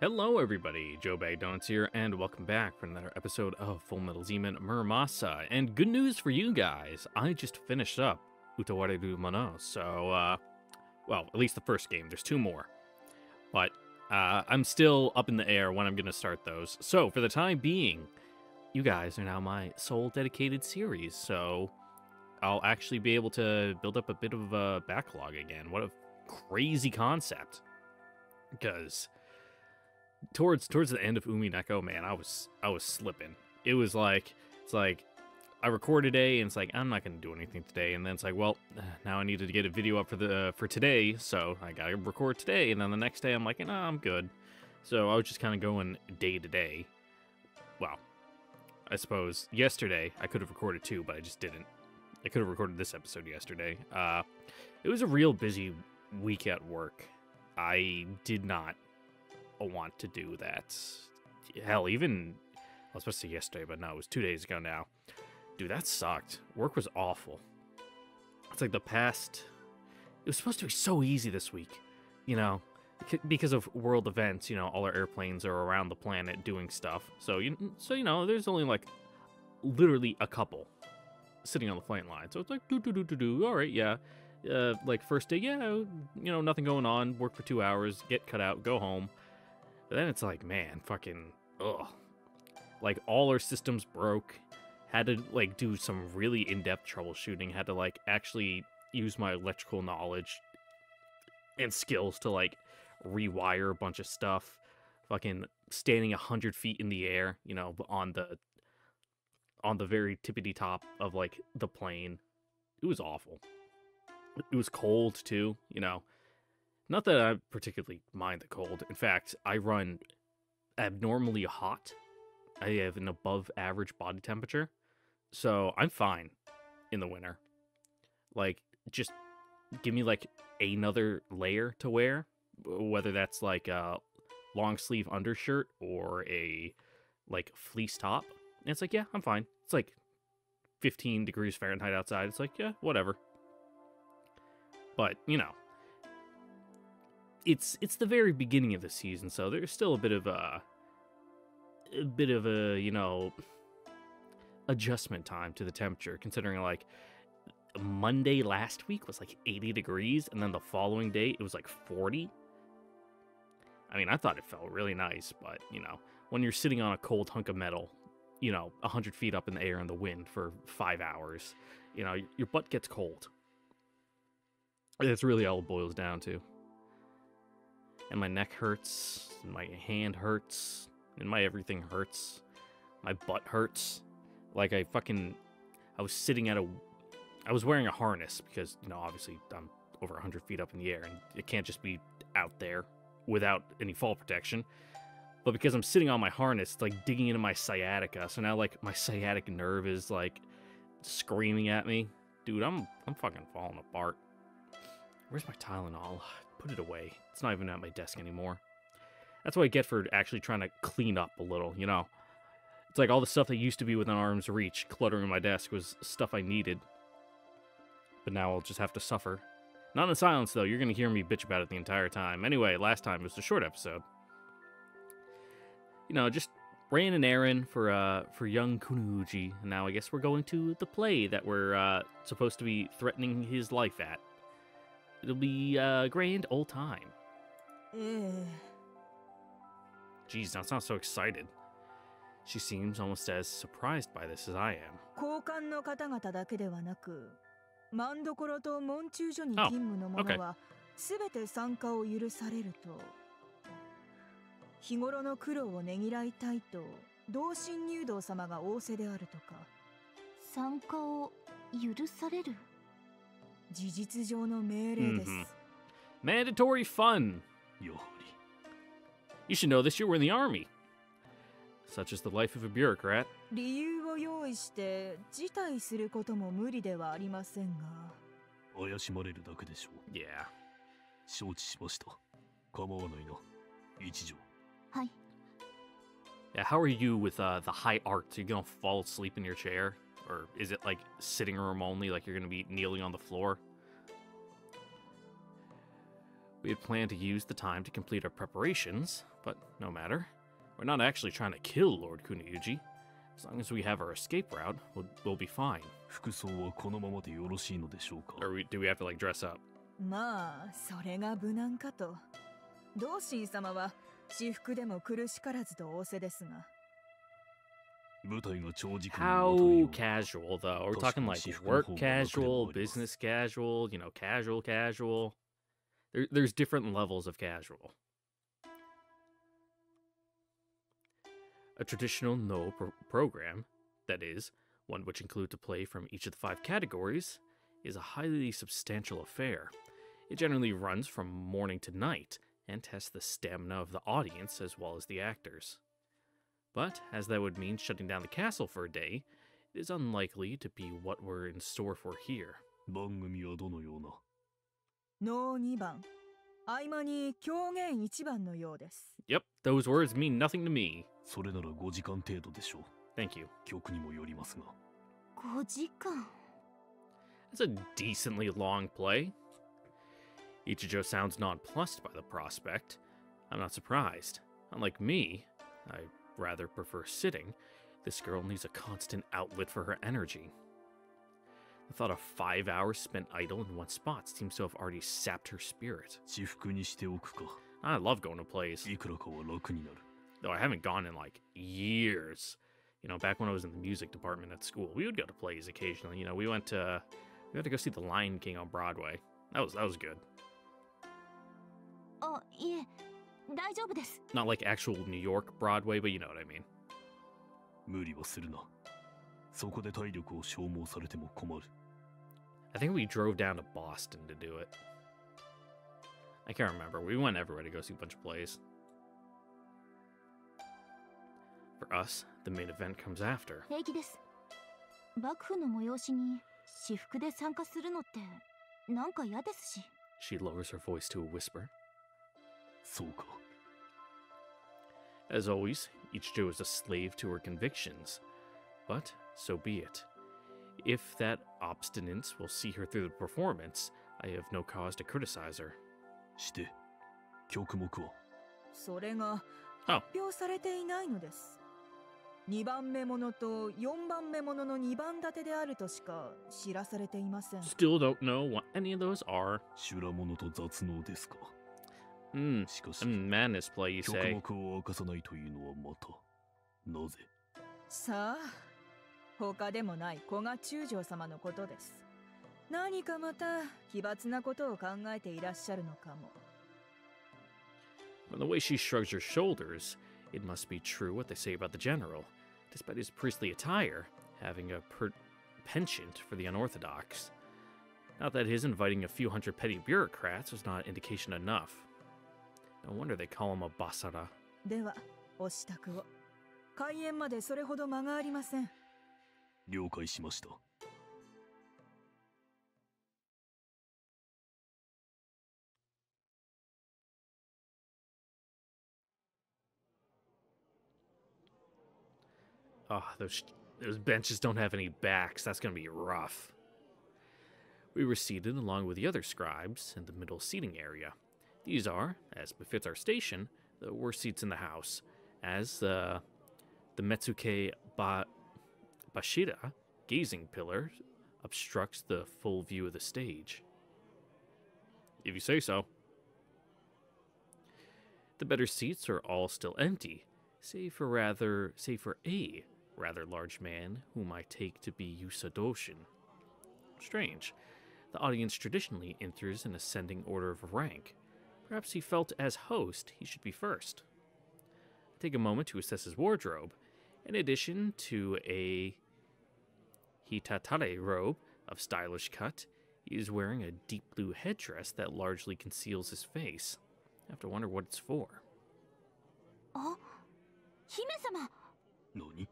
Hello everybody, Joe Bag Donuts here, and welcome back for another episode of Full Metal Daemon Muramasa. And good news for you guys, I just finished up Utawareru Mono, so, well, at least the first game, there's two more. But, I'm still up in the air when I'm gonna start those. So, for the time being, you guys are now my sole dedicated series, so I'll actually be able to build up a bit of a backlog again. What a crazy concept. Because towards the end of Umineko, man, I was slipping. It's like I record today and it's like I'm not gonna do anything today, and then it's like, well, now I needed to get a video up for today, so I gotta record today, and then the next day I'm like, no, I'm good. So I was just kind of going day to day. Well, I suppose yesterday I could have recorded too, but I just didn't. I could have recorded this episode yesterday. It was a real busy week at work. I did not want to do that. Hell, even I was supposed to say yesterday, but no, it was 2 days ago now. Dude, that sucked. Work was awful. It's like it was supposed to be so easy this week, you know, because of world events. You know, all our airplanes are around the planet doing stuff. So you know, there's only like literally a couple sitting on the flight line. So it's like do. All right, yeah. Like first day, yeah, you know, nothing going on. Work for 2 hours, get cut out, go home. But then it's like, man, fucking, ugh. Like, all our systems broke. Had to, like, do some really in-depth troubleshooting. Had to, like, actually use my electrical knowledge and skills to, like, rewire a bunch of stuff. Fucking standing 100 feet in the air, you know, on the very tippity top of, like, the plane. It was awful. It was cold, too, you know. Not that I particularly mind the cold. In fact, I run abnormally hot. I have an above average body temperature. So I'm fine in the winter. Like, just give me, like, another layer to wear. Whether that's, like, a long sleeve undershirt or a, like, fleece top. And it's like, yeah, I'm fine. It's, like, 15 degrees Fahrenheit outside. It's like, yeah, whatever. But, you know, it's the very beginning of the season, so there's still a bit of a you know, adjustment time to the temperature, considering like Monday last week was like 80 degrees, and then the following day it was like 40. I mean, I thought it felt really nice, but you know, when you're sitting on a cold hunk of metal, you know, 100 feet up in the air in the wind for 5 hours, you know, your butt gets cold. That's really all it boils down to. And my neck hurts, and my hand hurts, and my everything hurts. My butt hurts. Like I was wearing a harness because, you know, obviously I'm over 100 feet up in the air, and it can't just be out there without any fall protection. But because I'm sitting on my harness, it's like digging into my sciatica. So now like my sciatic nerve is like screaming at me. Dude, I'm fucking falling apart. Where's my Tylenol? Put it away. It's not even at my desk anymore. That's what I get for actually trying to clean up a little, you know? It's like all the stuff that used to be within arm's reach, cluttering my desk, was stuff I needed. But now I'll just have to suffer. Not in silence, though. You're going to hear me bitch about it the entire time. Anyway, last time it was a short episode. You know, just ran an errand for young Kunuuji, and now I guess we're going to the play that we're supposed to be threatening his life at. It'll be a grand old time. Jeez, that sounds so excited. She seems almost as surprised by this as I am. 交換の方々だけではなく、万所と門中所に勤務の者はすべて参加を許されると。日頃の苦労をねぎらいたいと同心入道様が仰せであるとか。参加を許される？事実上の命令です。Mandatory fun. You should know this. You were in the army. Such is the life of a bureaucrat. 理由を用意して辞退することも無理ではありませんが。怪しまれるだけでしょう。Yeah. 承知しました。構わないな。一条。はい。Yeah, how are you with the high arts? Are you gonna fall asleep in your chair? Or is it like sitting room only, like you're gonna be kneeling on the floor? We had planned to use the time to complete our preparations, but no matter. We're not actually trying to kill Lord Kuniyuji. As long as we have our escape route, we'll be fine. 服装はこのままでよろしいのでしょうか? Or do we have to like dress up? まあそれが無難かと。同心様は私服でも苦しからずと仰せですが。舞台が長時間 How casual though? We're talking like work casual, business casual, you know, casual. There's different levels of casual. A traditional no program, that is, one which includes a play from each of the 5 categories, is a highly substantial affair. It generally runs from morning to night and tests the stamina of the audience as well as the actors. But, as that would mean shutting down the castle for a day, it is unlikely to be what we're in store for here. 番組はどのような? 能2番、合間に狂言1番のようです。Yep, those words mean nothing to me. それなら5時間程度でしょう。Thank you. 曲にもよりますが。5時間 It's a decently long play. Ichijo sounds nonplussed by the prospect. I'm not surprised. Unlike me, I rather prefer sitting. This girl needs a constant outlet for her energy. The thought of 5 hours spent idle in one spot seems to have already sapped her spirit. 私服にしておくか。I love going to plays. いくらかは楽になる。Though I haven't gone in like years. You know, back when I was in the music department at school, we would go to plays occasionally. You know, we had to go see The Lion King on Broadway. That was good. あ、いえ、大丈夫です。 Not like actual New York Broadway, but you know what I mean. 無理はするな。そこで体力を消耗されても困る。I think we drove down to Boston to do it. I can't remember. We went everywhere to go see a bunch of plays. For us, the main event comes after. 平気です。幕府の催しに私服で参加するのってなんか嫌ですし。 She lowers her voice to a whisper. そうか。 As always, Ichijo is a slave to her convictions. But so be it. If that obstinance will see her through the performance, I have no cause to criticize her. して、曲目は? それが発表されていないのです。2番目ものと4番目ものの2番立てであるとしか知らされていません。Still don't know what any of those are. 修羅物と雑能ですか。しかし、madness play, you say. 曲目を明かさないというのはまた、なぜ? さあ、他でもない古賀中将様のことです。何かまた奇抜なことを考えていらっしゃるのかも。From the way she shrugs her shoulders, it must be true what they say about the general. Despite his priestly attire, having a penchant for the unorthodox. Not that his inviting a few hundred petty bureaucrats was not indication enough. No wonder they call him a basara. では、お支度を。開演までそれほど間がありません。了解しました。Those benches don't have any backs. That's going to be rough. We were seated along with the other scribes in the middle seating area. These are, as befits our station, the worst seats in the house, as the Metsuke Bashira gazing pillar obstructs the full view of the stage. If you say so. The better seats are all still empty, save for a rather large man whom I take to be Yusadoshin. Strange. The audience traditionally enters in ascending order of rank. Perhaps he felt as host he should be first. I take a moment to assess his wardrobe. In addition to a hitatare robe of stylish cut, he is wearing a deep blue headdress that largely conceals his face. I have to wonder what it's for. あ、姫様。何?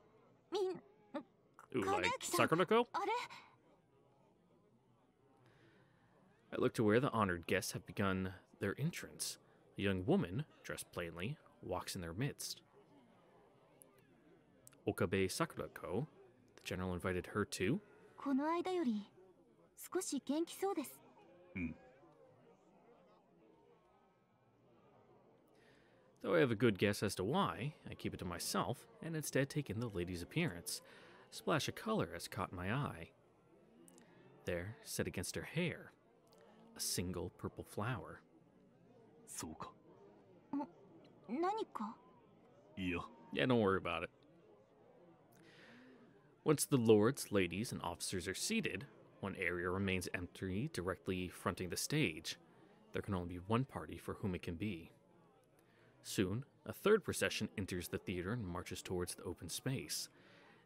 Ooh, like Sakurako? あれ? I look to where the honored guests have begun their entrance. A young woman, dressed plainly, walks in their midst. Okabe Sakurako, the general invited her too. この間より少し元気そうです。Though I have a good guess as to why, I keep it to myself and instead take in the lady's appearance. A splash of color has caught my eye. There, set against her hair, a single purple flower. そうか。何か？いや、 Yeah, don't worry about it. Once the lords, ladies, and officers are seated, one area remains empty directly fronting the stage. There can only be one party for whom it can be. Soon, a third procession enters the theater and marches towards the open space.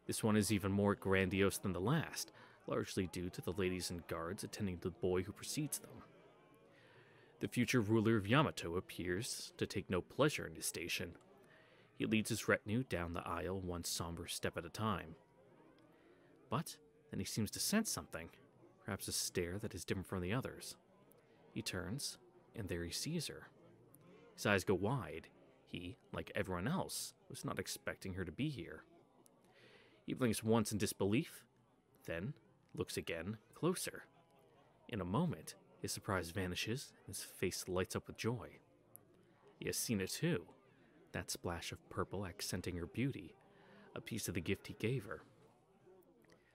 This one is even more grandiose than the last, largely due to the ladies and guards attending the boy who precedes them. The future ruler of Yamato appears to take no pleasure in his station. He leads his retinue down the aisle one somber step at a time. But then he seems to sense something, perhaps a stare that is different from the others. He turns, and there he sees her. His eyes go wide. He, like everyone else, was not expecting her to be here. He blinks once in disbelief, then looks again, closer. In a moment, his surprise vanishes, and his face lights up with joy. He has seen it too, that splash of purple accenting her beauty, a piece of the gift he gave her.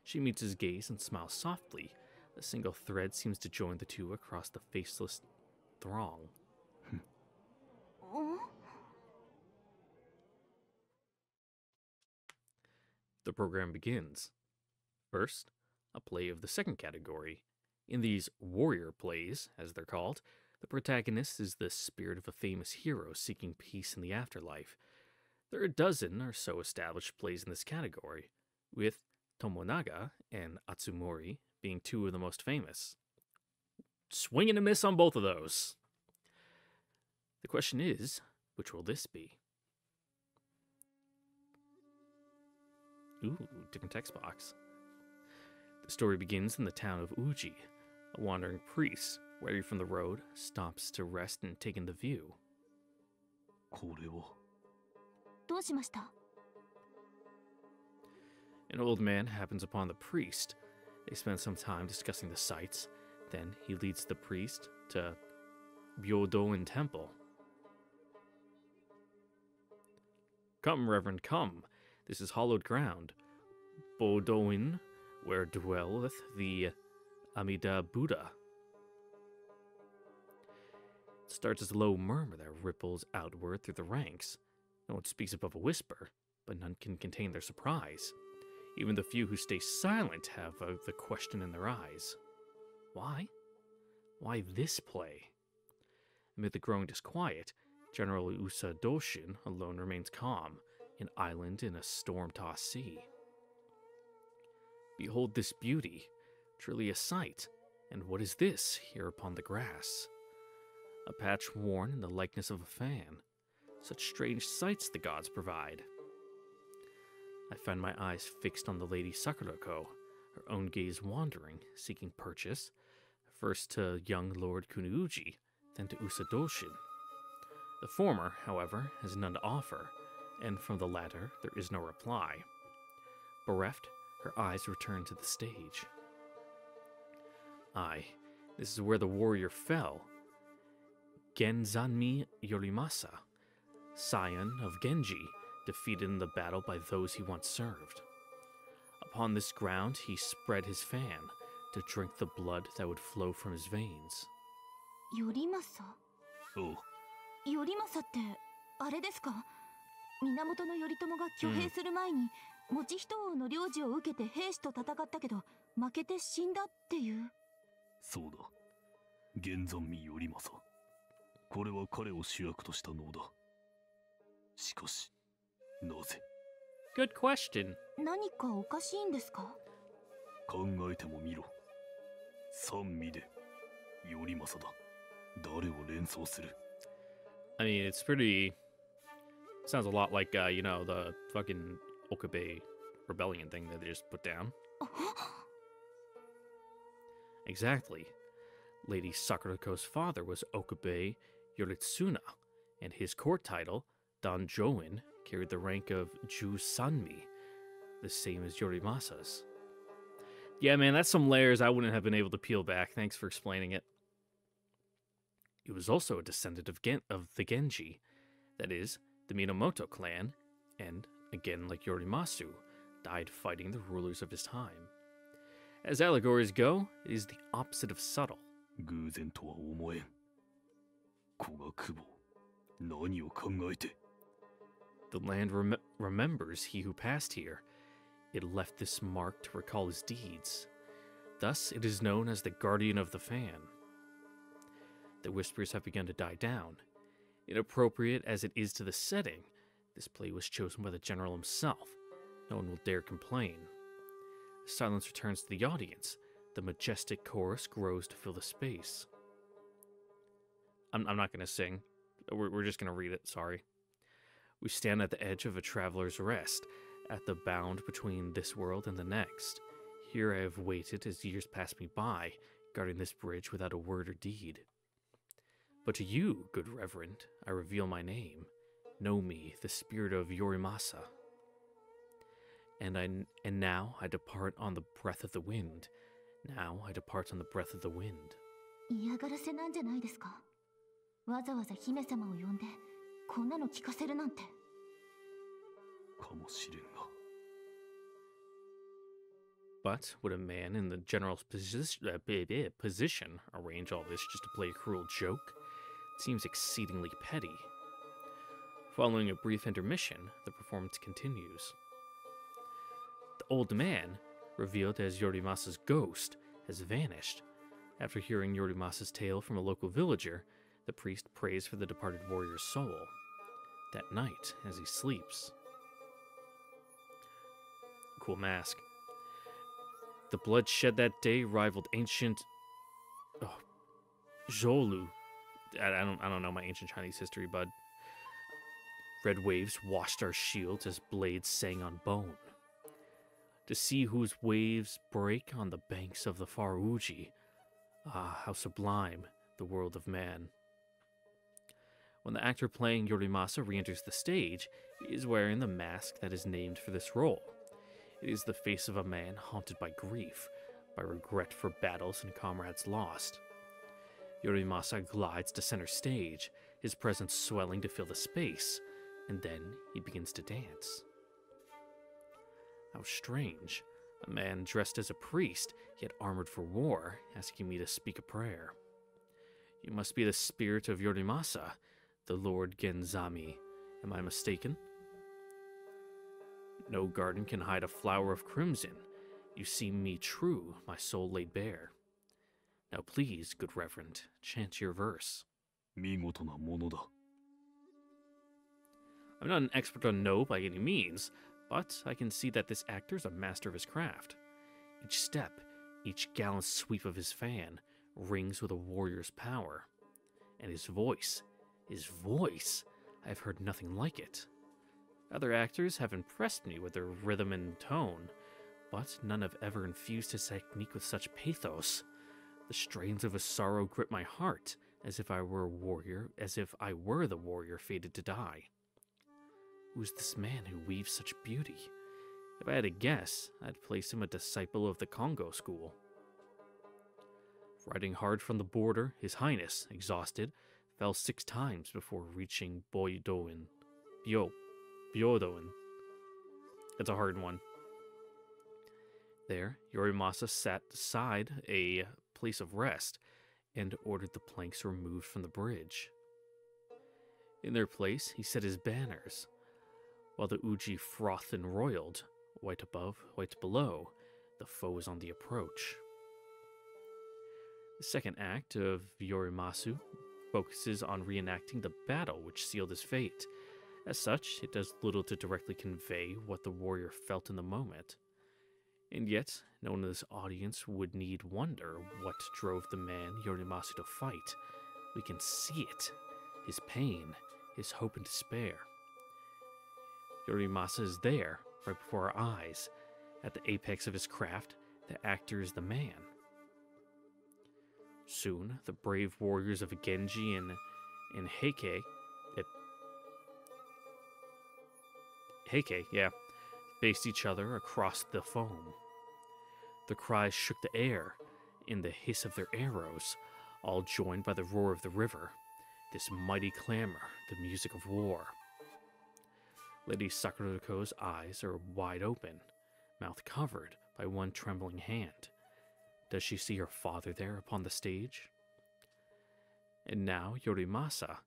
She meets his gaze and smiles softly. A single thread seems to join the two across the faceless throng. The program begins. First, a play of the second category. In these warrior plays, as they're called, the protagonist is the spirit of a famous hero seeking peace in the afterlife. There are a dozen or so established plays in this category, with Tomonaga and Atsumori being two of the most famous. Swing and a miss on both of those. The question is, which will this be? Ooh, different text box. The story begins in the town of Uji. A wandering priest, weary from the road, stops to rest and take in the view. これは。どうしました？ An old man happens upon the priest. They spend some time discussing the sights. Then he leads the priest to Byodoin Temple. Come, Reverend, come. This is hallowed ground. Bodoin, where dwelleth the Amida Buddha. It starts as a low murmur that ripples outward through the ranks. No one speaks above a whisper, but none can contain their surprise. Even the few who stay silent have the question in their eyes. Why? Why this play? Amid the growing disquiet, General Usadoshin alone remains calm, an island in a storm-tossed sea. Behold this beauty, truly a sight. And what is this here upon the grass? A patch worn in the likeness of a fan. Such strange sights the gods provide. I find my eyes fixed on the lady Sakurako, her own gaze wandering, seeking purchase, first to young Lord Kunuuji, then to Usadoshin. The former, however, has none to offer, and from the latter there is no reply. Bereft, her eyes return to the stage. Aye, this is where the warrior fell. Genzanmi Yorimasa, scion of Genji, defeated in the battle by those he once served. Upon this ground he spread his fan to drink the blood that would flow from his veins. 頼政？おう。頼政ってあれですか？源頼朝が挙兵する前に、以仁王の領事を受けて兵士と戦ったけど負けて死んだっていう。そうだ。源山見頼政。これは彼を主役とした能だ。しかし、なぜ？ Good question. 何かおかしいんですか？考えてもみろ。三味で頼政だ。誰を連想する？ I mean, it's pretty... Sounds a lot like, you know, the fucking Okabe rebellion thing that they just put down. Exactly. Lady Sakurako's father was Okabe Yoritsuna, and his court title, Danjoin, carried the rank of Ju Sanmi, the same as Yorimasa's. Yeah, man, that's some layers I wouldn't have been able to peel back. Thanks for explaining it. He was also a descendant of the Genji, that is, the Minamoto clan, and, again like Yorimasu, died fighting the rulers of his time. As allegories go, it is the opposite of subtle. 偶然とは思えん。古賀久保、何を考えて。The land remembers he who passed here. It left this mark to recall his deeds. Thus, it is known as the Guardian of the Fan. The whispers have begun to die down. Inappropriate as it is to the setting, this play was chosen by the general himself. No one will dare complain. Silence returns to the audience. The majestic chorus grows to fill the space. I'm not going to sing. We're just going to read it, sorry. We stand at the edge of a traveler's rest, at the bound between this world and the next. Here I have waited as years pass me by, guarding this bridge without a word or deed. But to you, good reverend, I reveal my name. Know me, the spirit of Yorimasa. And now I depart on the breath of the wind. Now I depart on the breath of the wind. 嫌がらせなんじゃないですか。わざわざ姫様を呼んでこんなの聞かせるなんて。かもしれんが。But would a man in the general's position arrange all this just to play a cruel joke? It seems exceedingly petty. Following a brief intermission, the performance continues. The old man, revealed as Yorimasa's ghost, has vanished. After hearing Yorimasa's tale from a local villager, the priest prays for the departed warrior's soul. That night, as he sleeps. Cool mask. The blood shed that day rivaled ancient Zholu. I don't know my ancient Chinese history, bud. Red waves washed our shields as blades sang on bone. To see whose waves break on the banks of the far Uji. Ah, how sublime the world of man. When the actor playing Yorimasa re-enters the stage, he is wearing the mask that is named for this role. It is the face of a man haunted by grief, by regret for battles and comrades lost. Yorimasa glides to center stage, his presence swelling to fill the space, and then he begins to dance. How strange, a man dressed as a priest, yet armored for war, asking me to speak a prayer. You must be the spirit of Yorimasa, the Lord Genzami. Am I mistaken? No garden can hide a flower of crimson. You see me true, my soul laid bare. Now please, good reverend, chant your verse. 見事なものだ。 I'm not an expert on No by any means, but I can see that this actor is a master of his craft. Each step, each gallant sweep of his fan, rings with a warrior's power. And his voice, I've heard nothing like it. Other actors have impressed me with their rhythm and tone, but none have ever infused his technique with such pathos. The strains of his sorrow grip my heart, as if I were the warrior fated to die. Who's this man who weaves such beauty? If I had to guess, I'd place him a disciple of the Congo school. Riding hard from the border, His Highness, exhausted, fell 6 times before reaching Byodoin. It's a hard one. There, Yorimasa sat aside a place of rest and ordered the planks removed from the bridge. In their place, he set his banners. While the Uji frothed and roiled, white above, white below, the foe was on the approach. The second act of Yorimasu focuses on reenacting the battle which sealed his fate. As such, it does little to directly convey what the warrior felt in the moment. And yet, no one in this audience would need wonder what drove the man Yorimasu to fight. We can see it. His pain, his hope and despair. Yorimasa is there, right before our eyes. At the apex of his craft, the actor is the man. Soon, the brave warriors of Genji and Heike, faced each other across the foam. The cries shook the air, in the hiss of their arrows, all joined by the roar of the river. This mighty clamor, the music of war. Lady Sakuruko's eyes are wide open, mouth covered by one trembling hand. Does she see her father there upon the stage? And now Yorimasa,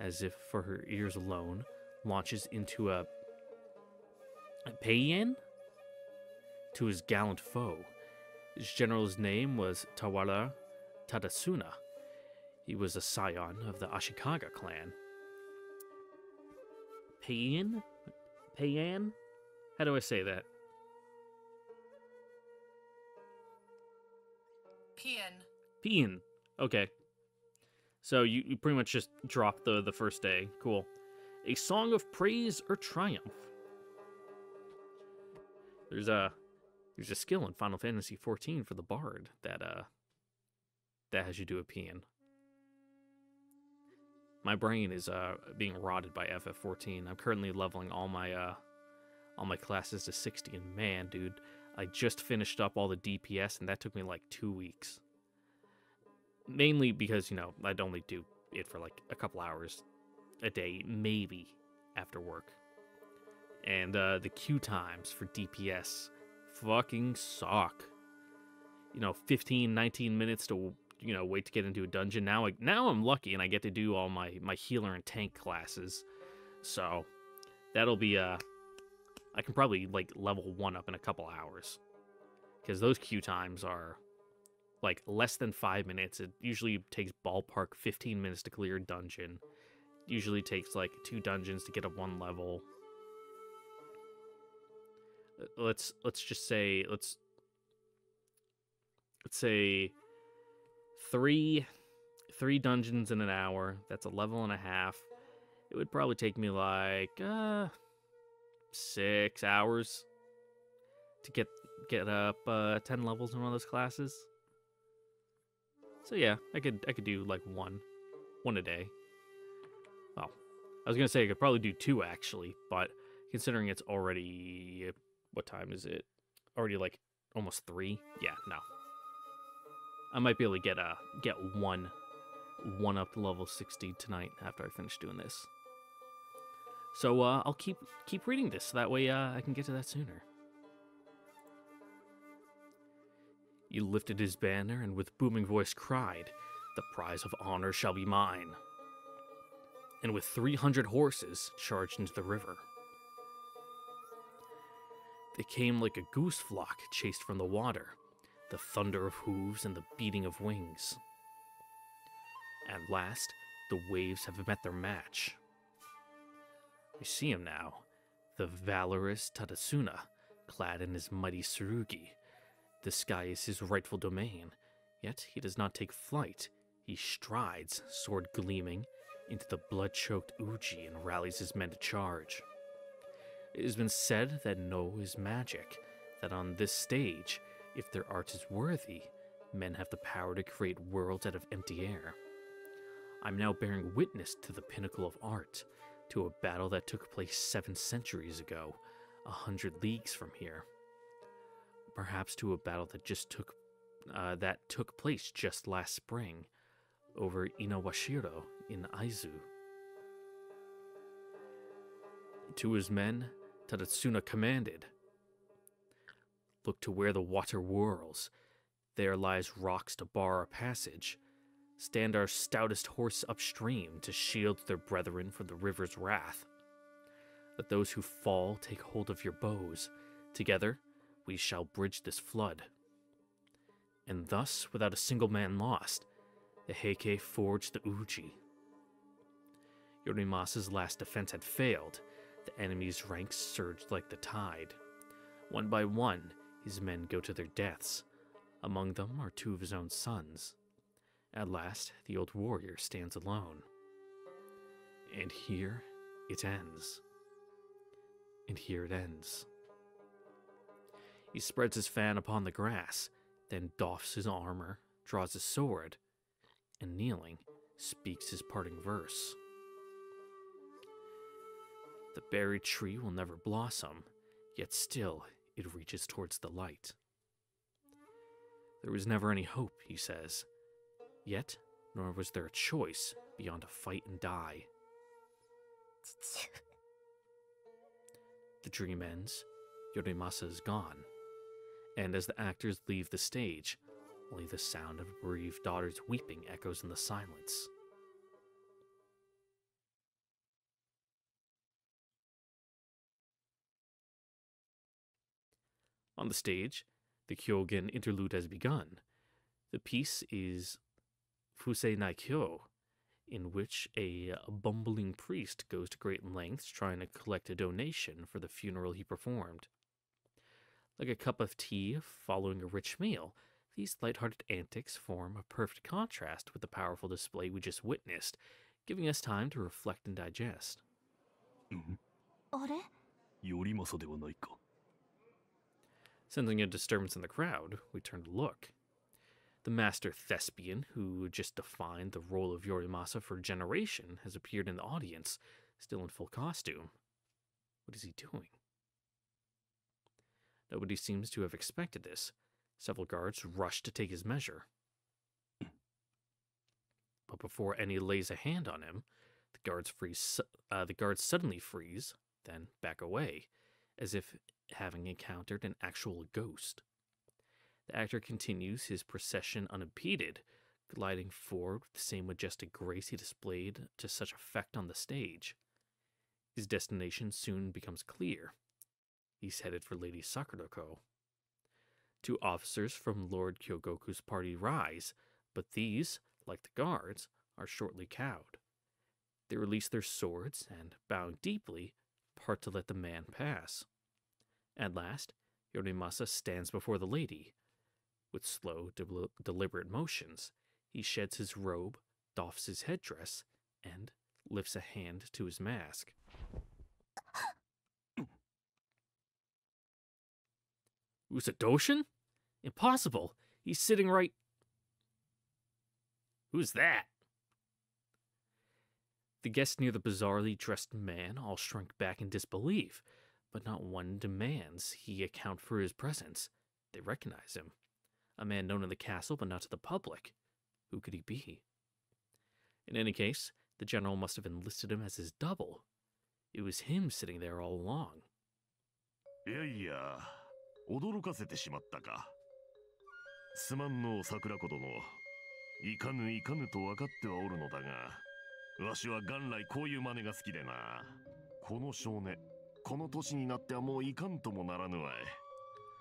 as if for her ears alone, launches into a paean to his gallant foe. His general's name was Tawara Tadasuna. He was a scion of the Ashikaga clan. Paean? Paean? How do I say that? Paean. Okay. So you pretty much just dropped the first day. Cool. A song of praise or triumph. There's a skill in Final Fantasy XIV for the bard that has you do a paean. My brain is being rotted by FF14. I'm currently leveling all my classes to 60, and man, dude, I just finished up all the DPS, and that took me like 2 weeks. Mainly because, I'd only do it for like a couple hours a day, maybe, after work. And the queue times for DPS fucking suck. 15, 19 minutes to, wait to get into a dungeon. Now I'm lucky and I get to do all my healer and tank classes. So that'll be, I can probably like level 1 up in a couple hours. Because those queue times are like less than 5 minutes. It usually takes ballpark 15 minutes to clear a dungeon. Usually takes like 2 dungeons to get up 1 level. Let's just say let's say three dungeons in an hour. That's a level and a half. It would probably take me like 6 hours to get up 10 levels in one of those classes. So yeah, I could do like one a day. Well, I was gonna say I could probably do 2 actually, but considering it's already, what time is it? Already like almost 3. Yeah, no. I might be able to get one up to level 60 tonight after I finish doing this. So I'll keep reading this so that way I can get to that sooner. He lifted his banner and with booming voice cried, "The prize of honor shall be mine." And with 300 horses charged into the river. They came like a goose flock chased from the water, the thunder of hooves and the beating of wings. At last, the waves have met their match. We see him now, the valorous Tadasuna, clad in his mighty tsurugi. The sky is his rightful domain, yet he does not take flight. He strides, sword gleaming, into the blood-choked Uji and rallies his men to charge. It has been said that No is magic, that on this stage, if their art is worthy, men have the power to create worlds out of empty air. I'm now bearing witness to the pinnacle of art, to a battle that took place 7 centuries ago, 100 leagues from here. Perhaps to a battle that took place just last spring, over Inawashiro in Aizu. To his men, Tadatsuna commanded, "Look to where the water whirls. There lies rocks to bar our passage. Stand our stoutest horse upstream to shield their brethren from the river's wrath. Let those who fall take hold of your bows. Together, we shall bridge this flood." And thus, without a single man lost, the Heike forged the Uji. Yorimasa's last defense had failed. The enemy's ranks surged like the tide. One by one, his men go to their deaths. Among them are 2 of his own sons. At last, the old warrior stands alone. And here it ends. And here it ends. He spreads his fan upon the grass, then doffs his armor, draws his sword, and kneeling, speaks his parting verse. The buried tree will never blossom, yet still it reaches towards the light. There was never any hope, he says, yet nor was there a choice beyond to fight and die. the dream ends, Yorimasa is gone, and as the actors leave the stage, only the sound of a bereaved daughter's weeping echoes in the silence. On the stage, the Kyogen interlude has begun. The piece is Fusei Nai Kyo, in which a bumbling priest goes to great lengths trying to collect a donation for the funeral he performed. Like a cup of tea following a rich meal, these lighthearted antics form a perfect contrast with the powerful display we just witnessed, giving us time to reflect and digest. あれ Yorimasa ではないか。 Sensing a disturbance in the crowd, we turn to look. The master thespian, who just defined the role of Yorimasa for a generation, has appeared in the audience, still in full costume. What is he doing? Nobody seems to have expected this. Several guards rush to take his measure. But before any lays a hand on him, the guards suddenly freeze, then back away, as if having encountered an actual ghost. The actor continues his procession unimpeded, gliding forward with the same majestic grace he displayed to such effect on the stage. His destination soon becomes clear. He's headed for Lady Sakurako. Two officers from Lord Kyogoku's party rise, but these, like the guards, are shortly cowed. They release their swords and, bowing deeply, part to let the man pass. At last, Yorimasa stands before the lady. With slow, deliberate motions, he sheds his robe, doffs his headdress, and lifts a hand to his mask. Usadoshin? Impossible! He's sitting right... Who's that? The guests near the bizarrely dressed man all shrunk back in disbelief, but not one demands he account for his presence. They recognize him. A man known in the castle, but not to the public. Who could he be? In any case, the general must have enlisted him as his double. It was him sitting there all along. いやいや、驚かせてしまったか。すまんの桜子殿。いかぬいかぬと分かってはおるのだが、わしは元来こういう真似が好きでな。この少年、この年になってはもういかんともならぬわい。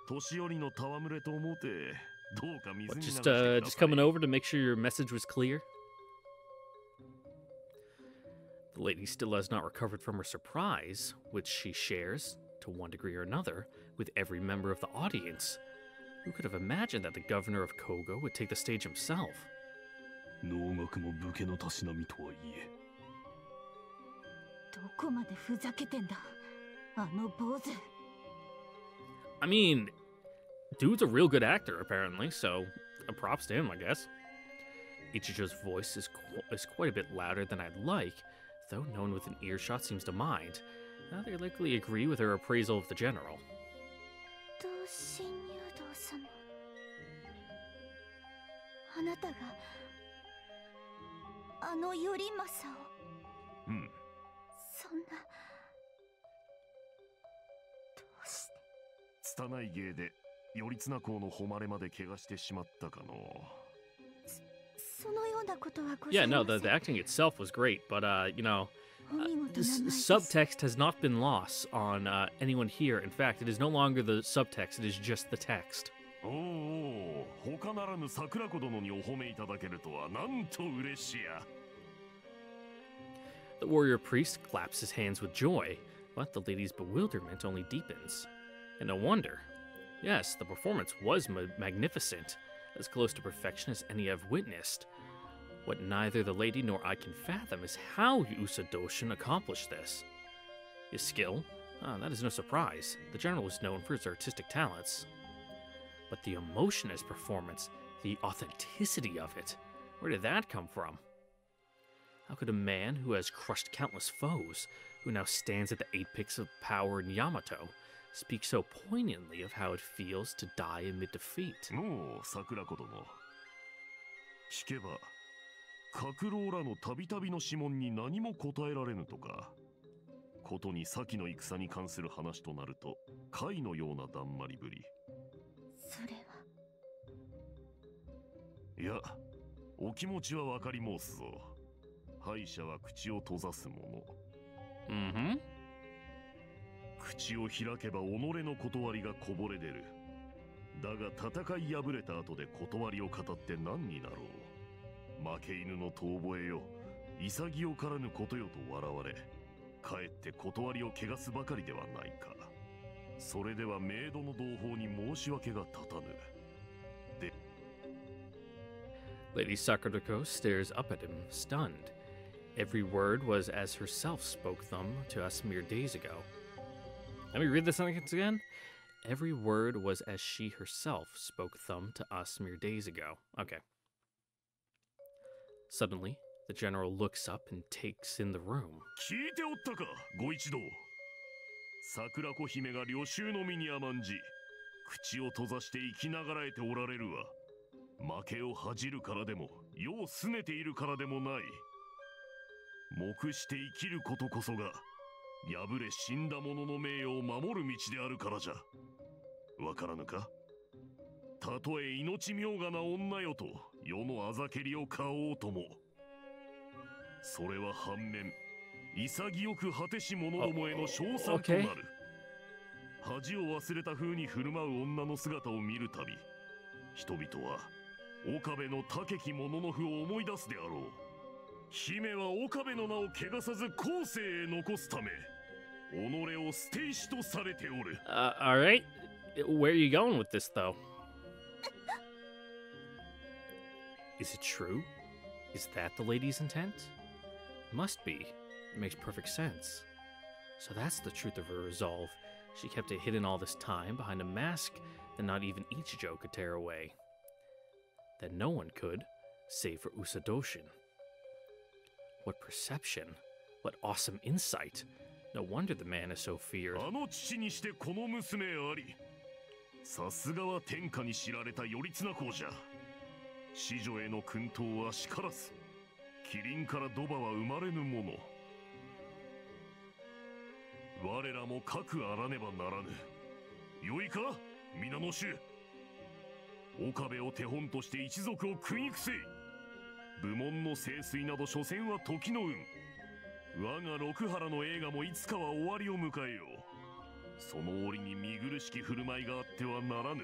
年寄りの戯れと思うて、どうか水に流してください。Just coming over to make sure your message was clear? The lady still has not recovered from her surprise, which she shares, to one degree or another, with every member of the audience. Who could have imagined that the governor of Kogo would take the stage himself? 能楽も武家のたしなみとはいえ。どこまでふざけてんだ、あの坊主。I mean, dude's a real good actor, apparently, so props to him, I guess. Ichijo's voice is quite a bit louder than I'd like, though no one within earshot seems to mind. Now they likely agree with her appraisal of the general. 同心入道様、あなたがあの頼政を。うん。そんな。どうして。拙い芸で頼綱公の誉れまで怪我してしまったかの。そのようなことはござ Yeah, いま no, せん。 the acting itself was great, but, you know, お見事な舞です。 subtext has not been lost on anyone here. In fact, it is no longer the subtext, it is just the text. おお、他ならぬ桜子殿にお褒めいただけるとはなんと嬉しや。The warrior priest claps his hands with joy, but the lady's bewilderment only deepens. And no wonder. Yes, the performance was magnificent, as close to perfection as any I've witnessed. What neither the lady nor I can fathom is how Usadoshin accomplished this. His skill? That is no surprise. The general was known for his artistic talents. But the emotion in his performance, the authenticity of it, where did that come from? How could a man who has crushed countless foes, who now stands at the apex of power in Yamato, speak so poignantly of how it feels to die amid defeat? もう桜子殿。聞けば、閣老らのたびたびの諮問に何も答えられぬとか。ことに先の戦に関する話となると、貝のようなだんまりぶり。それは。いや、お気持ちはわかり申すぞ。敗者は口を閉ざすもの。口を開けば己の断りがこぼれ出る。だが戦い敗れた後で断りを語って何になろう。負け犬の遠吠えよ、潔からぬことよと笑われ、かえって断りを汚すばかりではないか。それではメイドの同胞に申し訳が立たぬ。で Lady Sakurako stares up at him, stunned. Every word was as herself spoke them to us mere days ago. Let me read this sentence again. Every word was as she herself spoke them to us mere days ago. Okay. Suddenly, the general looks up and takes in the room. 聞いておったか、ご一同。桜子姫が領衆の身に甘んじ、口を閉ざして生きながらえておられるわ。負けを恥じるからでも、世を拗ねているからでもない。黙して生きることこそが、敗れ死んだ者の名誉を守る道であるからじゃ。わからぬか。たとえ命妙がな女よと世のあざけりを買おうとも、それは反面潔く果てし者どもへの称賛となる。恥を忘れた風に振る舞う女の姿を見るたび、人々は岡部の高き者の負を思い出すであろう。姫は岡部の名を汚さず後世へ残すため、己を捨て石とされておる。Alright. Where are you going with this, though? Is it true? Is that the lady's intent? Must be. It makes perfect sense. So that's the truth of her resolve. She kept it hidden all this time behind a mask that not even Ichijo could tear away. That no one could, save for Usadoshin. What perception! What awesome insight! No wonder the man is so feared. あの父にしてこの娘あり。さすがは天下に知られた頼綱公じゃ。子女への薫陶はしからず、麒麟からドバは生まれぬもの。我らも覚あらねばならぬ。よいか、皆の衆。岡部を手本として一族を訓育せい。部門の清水など所詮は時の運。我が六原の映画もいつかは終わりを迎えよう。その折に見苦しき振る舞いがあってはならぬ。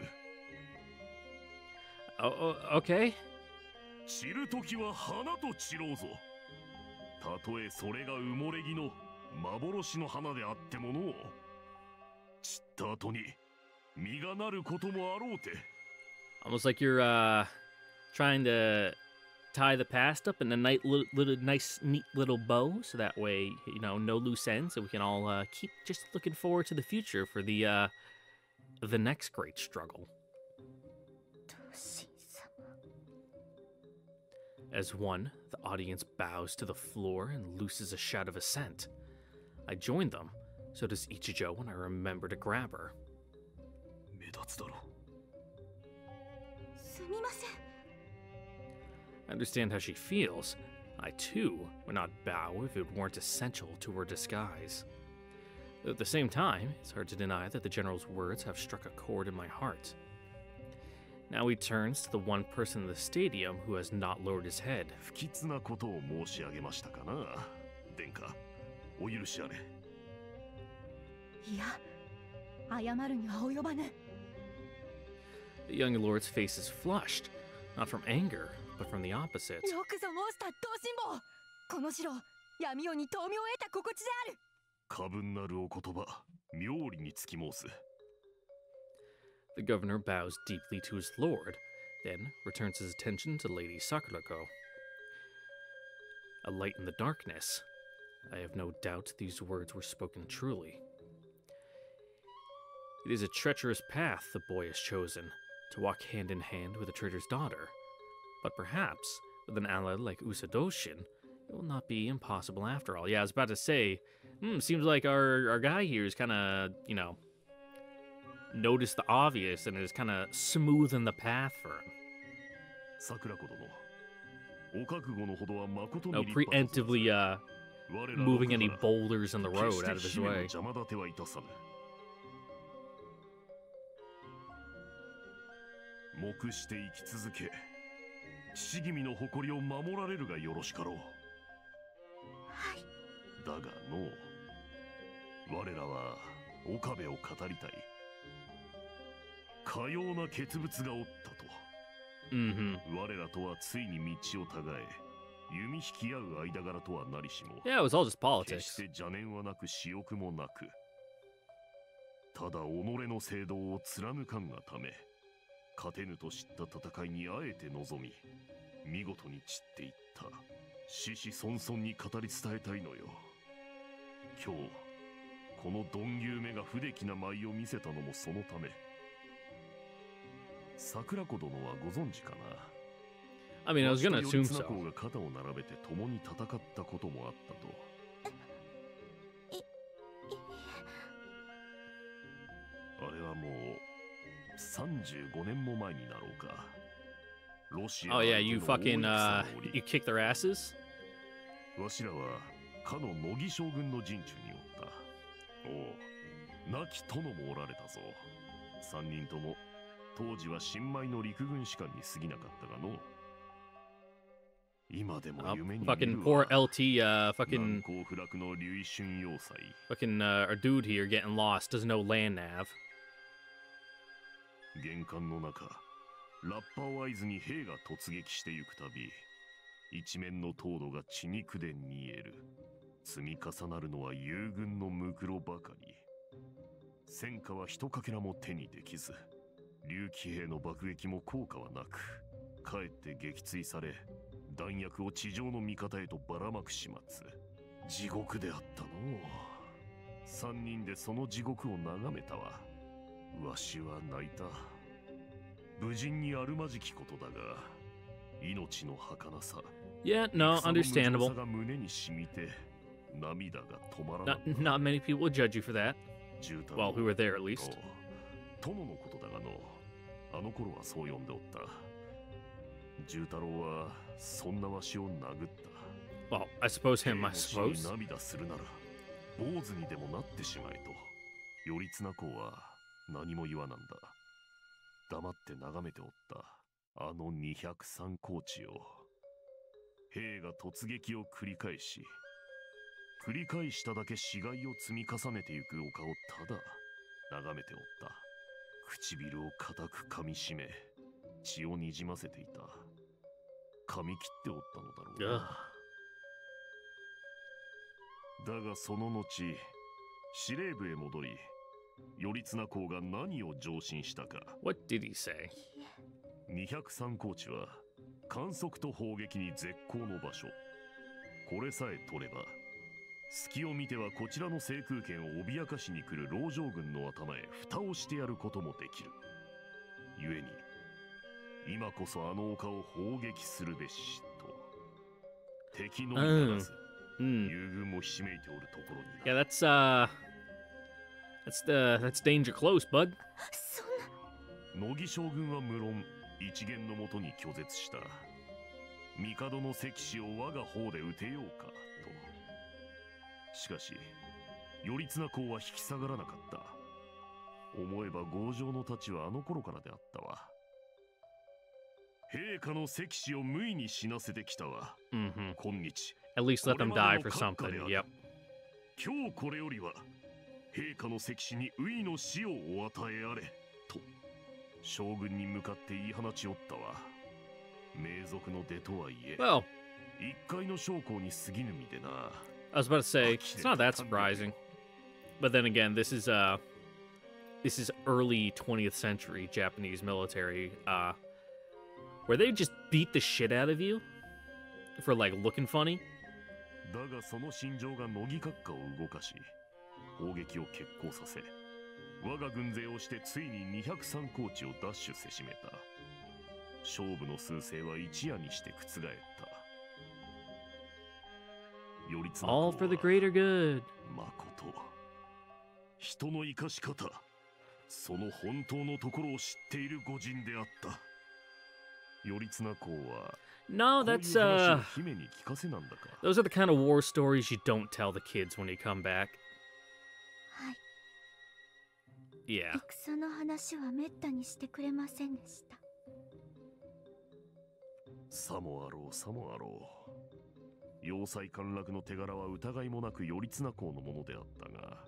Okay. 散る時は花と散ろうぞ。たとえそれが埋もれ木の幻の花であってもの。散った後に実がなることもあろうて。Almost like you're trying to tie the past up in a nice, neat little bow, so that way, you know, no loose ends, so we can all keep just looking forward to the future for the next great struggle. As one, the audience bows to the floor and looses a shout of assent. I join them, so does Ichijo when I remember to grab her. 目立つだろ。すみません。 I understand how she feels. I, too, would not bow if it weren't essential to her disguise. At the same time, it's hard to deny that the General's words have struck a chord in my heart. Now he turns to the one person in the stadium who has not lowered his head. 不吉なことを申し上げましたかな、殿下。お許しあれ。いや、謝るには及ばぬ。 The young lord's face is flushed, not from anger, but from the opposite. よくぞ申した同心坊。この城、闇夜に豆苗を得た心地である。過分なるお言葉、妙理につき申す。The governor bows deeply to his lord, then returns his attention to Lady Sakurako. A light in the darkness. I have no doubt these words were spoken truly. It is a treacherous path the boy has chosen, to walk hand in hand with a traitor's daughter. But perhaps, with an ally like Usadoshin, it will not be impossible after all. Yeah, I was about to say, seems like our guy here is kind of, you know, noticed the obvious and is kind of smoothing the path for him. 桜子殿、お覚悟のほどは誠に No, 立派でございます。 preemptively moving any boulders in the road out of his way. 邪魔立てはいたさぬ。黙して生き続け、父君の誇りを守られるがよろしかろう。はい。だがのう、我らは岡部を語りたい。かような傑物がおったと。我らとはついに道を違え、弓引き合う間柄とはなりしも。Yeah, it was all just politics. 決して邪念はなく私欲もなく、ただ己の正道を貫かんがため、勝てぬと知った戦いにあえて臨み、見事に散っていった。子々孫々に語り伝えたいのよ。今日この鈍牛めが不出来な舞を見せたのもそのため。桜子殿はご存知かな。I mean, I was gonna assume so. が肩を並べて共に戦ったこともあったと。あれはもう35年も前になろうか。ロシア Oh yeah, you fucking you kick their asses? わしらはかの乃木将軍の陣中におった。おう、亡き殿もおられたぞ。3人とも当時は新米の陸軍士官に過ぎなかったがの。今でも夢に見るわ。Fucking poor LT, fucking 不落の劉春要塞。fucking our dude here getting lost, doesn't know land nav. 玄関の中、ラッパを合図に兵が突撃してゆくたび、一面の凍土が血肉で煮える。積み重なるのは友軍のムクロばかり。戦果は一かけらも手にできず、竜騎兵の爆撃も効果はなく、かえって撃墜され、弾薬を地上の味方へとばらまく始末。地獄であったのう。3人でその地獄を眺めたわ。わしは泣いた。無人にあるまじきことだが、命の儚さ。Yeah, no, understandable. が胸に染みて、涙が止まらなかった。Not many people would judge you for that. Well, who were there at least. 殿のことだがの、あの頃はそう呼んでおった。重太郎はそんなわしを殴った。Well, I suppose him, I suppose. 涙するなら、坊主にでもなってしまえと。頼綱公は何も言わなんだ。黙って眺めておった。あの203高地を。兵が突撃を繰り返し、繰り返しただけ死骸を積み重ねてゆく丘をただ眺めておった。唇を固く噛みしめ、血をにじませていた。噛み切っておったのだろうな。だがその後、司令部へ戻り、頼綱公が何を上申したか。What did he say? 203高地は観測と砲撃に絶好の場所。これさえ取れば、隙を見てはこちらの制空権を脅かしに来る老城軍の頭へ蓋をしてやることもできる。故に今こそあの丘を砲撃するべしと。敵のみならず、友軍もひしめいておるところにな。Yeah, that's danger close, bud. 乃木将軍は無論一元のもとに拒絶した。帝の石士を我が方で討てようかと。しかし頼綱公は引き下がらなかった。思えば強情の太刀はあの頃からであったわ。陛下の石士を無意に死なせてきたわ。今日 At least let them die for something. Yep. 今日これよりは陛下の石士にウイの死をお与えあれと将軍に向かって言い放ちおったわ。名族の出とはいえ、Well, 一介の将校に過ぎぬ身でな。I was about to say it's not that surprising, but then again, this is early 20th century Japanese military, where they just beat the shit out of you for like looking funny. だがその心情が乃木閣下を動かし、砲撃を決行させ、我が軍勢をしてついに203高地を奪取せしめた。勝負の趨勢は一夜にして覆った。All for the greater good. まこと、人の生かし方、その本当のところを知っている御仁であった。頼綱公は No, こういう that's 話を姫に聞かせなんだか。 those are the kind of war stories you don't tell the kids when you come back. はい。 Yeah. 戦の話はめったにしてくれませんでした。さもあろうさもあろう。要塞陥落の手柄は疑いもなく頼綱公のものであったが、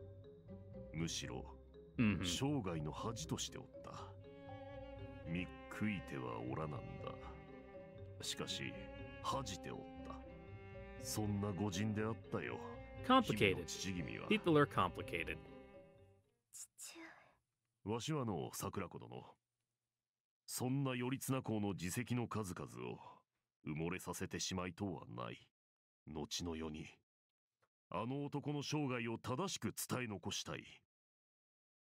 むしろ Mhm. 生涯の恥としておった。見悔いてはおらなんだ。しかし恥じておった。そんな御人であったよ。 Complicated. 父君は。 People are complicated. 父わしはの桜子殿、そんな頼綱公の自責の数々を埋もれさせてしまいとうはない。後の世にあの男の生涯を正しく伝え残したい。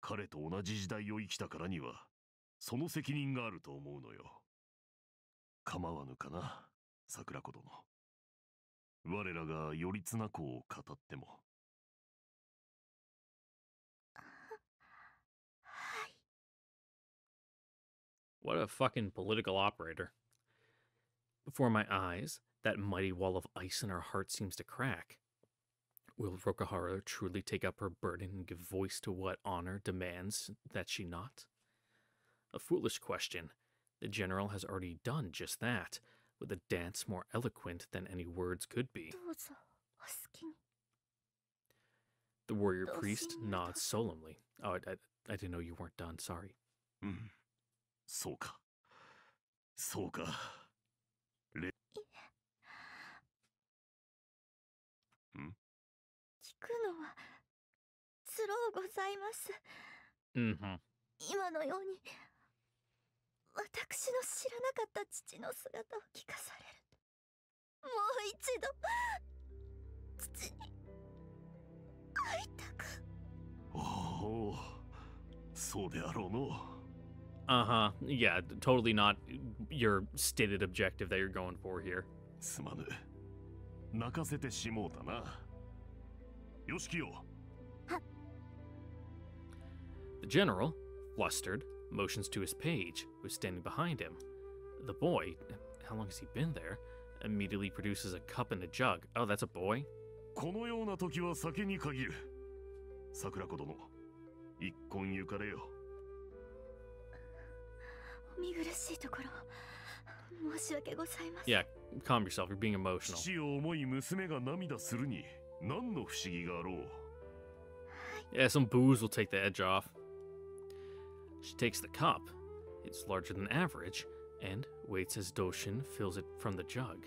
彼と同じ時代を生きたからにはその責任があると思うのよ。構わぬかな、桜子殿。我らが頼綱公を語っても。 What a fucking political operator. Before my eyes, that mighty wall of ice in our heart seems to crack. Will Rokuhara truly take up her burden and give voice to what honor demands that she not? A foolish question. The general has already done just that, with a dance more eloquent than any words could be. どうぞお好きに。 The warrior priest nods solemnly. Oh, I didn't know you weren't done, sorry. そうか。そうか。聞くのはつろうございます。 Mm-hmm. 今のように私の知らなかった父の姿を聞かされると、もう一度父に会いたく。おお、そうであろうの。 Uh-huh. Yeah, totally not your stated objective that you're going for here. すまぬ。泣かせてしもうたな。よしきよ。 The general, flustered, motions to his page, who's standing behind him. The boy, how long has he been there, immediately produces a cup and a jug. Oh, that's a boy? このような時は酒に限る。桜子殿、一献ゆかれよ。 お見苦しいところ申し訳ございません。 Yeah, calm yourself, you're being emotional. 父を思い娘が涙するに何の不思議があろう。 Yeah, some booze will take the edge off. She takes the cup, it's larger than average, and waits as Doshin fills it from the jug.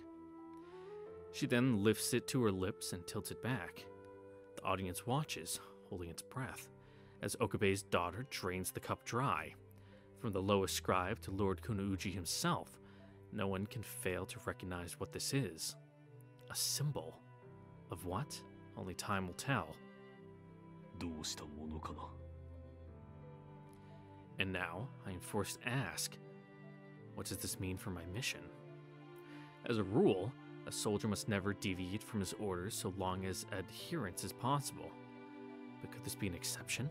She then lifts it to her lips and tilts it back. The audience watches, holding its breath, as Okubei's daughter drains the cup dry. From the lowest scribe to Lord Kunouji himself, no one can fail to recognize what this is. A symbol. Of what? Only time will tell. どうしたものかな。 And now, I am forced to ask, what does this mean for my mission? As a rule, a soldier must never deviate from his orders so long as adherence is possible. But could this be an exception?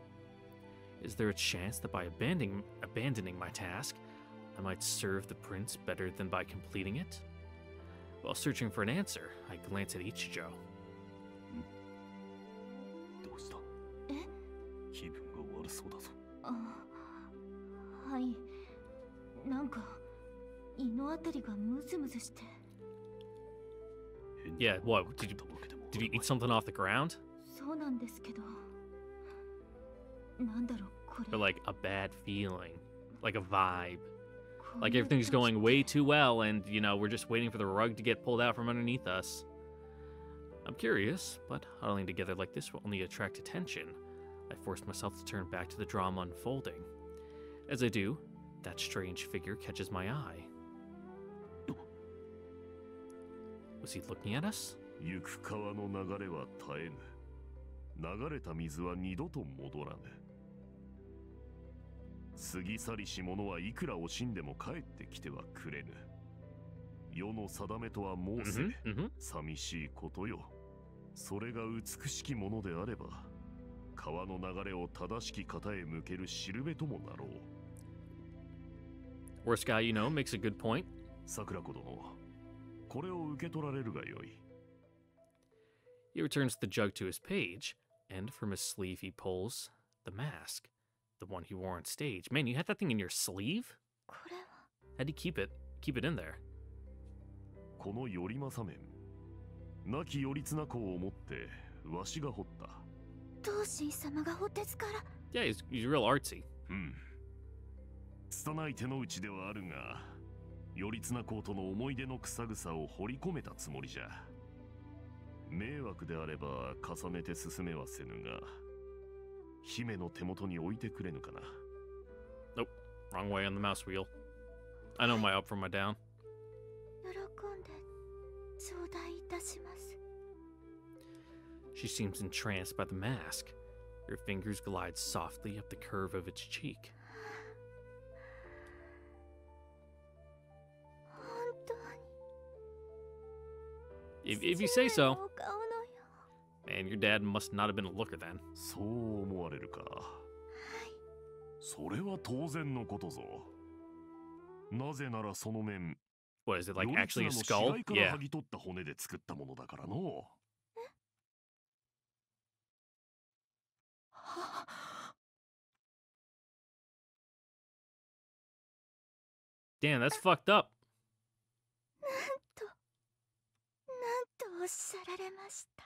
Is there a chance that by abandoning my task, I might serve the prince better than by completing it? While searching for an answer, I glance at Ichijo. どうした。え？気分が悪そうだぞ。あ、はい。なんか胃のあたりがムズムズして。 Yeah, what? Did you eat something off the ground? そうなんですけど。なんだろうこれ。 Or like a bad feeling, like a vibe. Like everything's going way too well and, you know, we're just waiting for the rug to get pulled out from underneath us. I'm curious, but huddling together like this will only attract attention. I forced myself to turn back to the drama unfolding. As I do, that strange figure catches my eye. Was he looking at us? 行く川の流れは絶えぬ。流れた水は二度と戻らぬ。過ぎ去りし者はいくら惜しんでも帰ってきてはくれぬ。世の定めとは申せ、寂しいことよ。それが美しきものであれば、川の流れを正しき方へ向けるしるべともなろう。Worst guy you know makes a good point. 桜子殿、これを受け取られるがよい。 He returns the jug to his page, and from his sleeve he pulls the mask, the one he wore on stage. Man, you had that thing in your sleeve? これは How'd you keep it in there? この頼政面、亡き頼綱公をもってわしが彫った。同心様がお手つから。 Yeah, he's real artsy. うん。拙い手の内ではあるが、頼綱公との思い出の草草を彫り込めたつもりじゃ。迷惑であれば重ねて進めはせぬが、姫の手元に置いてくれぬかな。Nope, wrong way on the mouse wheel. I know my up from my down. 喜んで頂戴いたします。 She seems entranced by the mask. Her fingers glide softly up the curve of its cheek. 本当に。 If you say so. お顔のよう。 Man, your dad must not have been a looker then. そう思われるか。それは当然のことぞ。なぜならその面、 What is it, like 頼 actually a 綱 skull? の死骸から Yeah. 剥ぎ取った骨で作ったものだからの。Damn, that's fucked up. なんとおっしゃられました。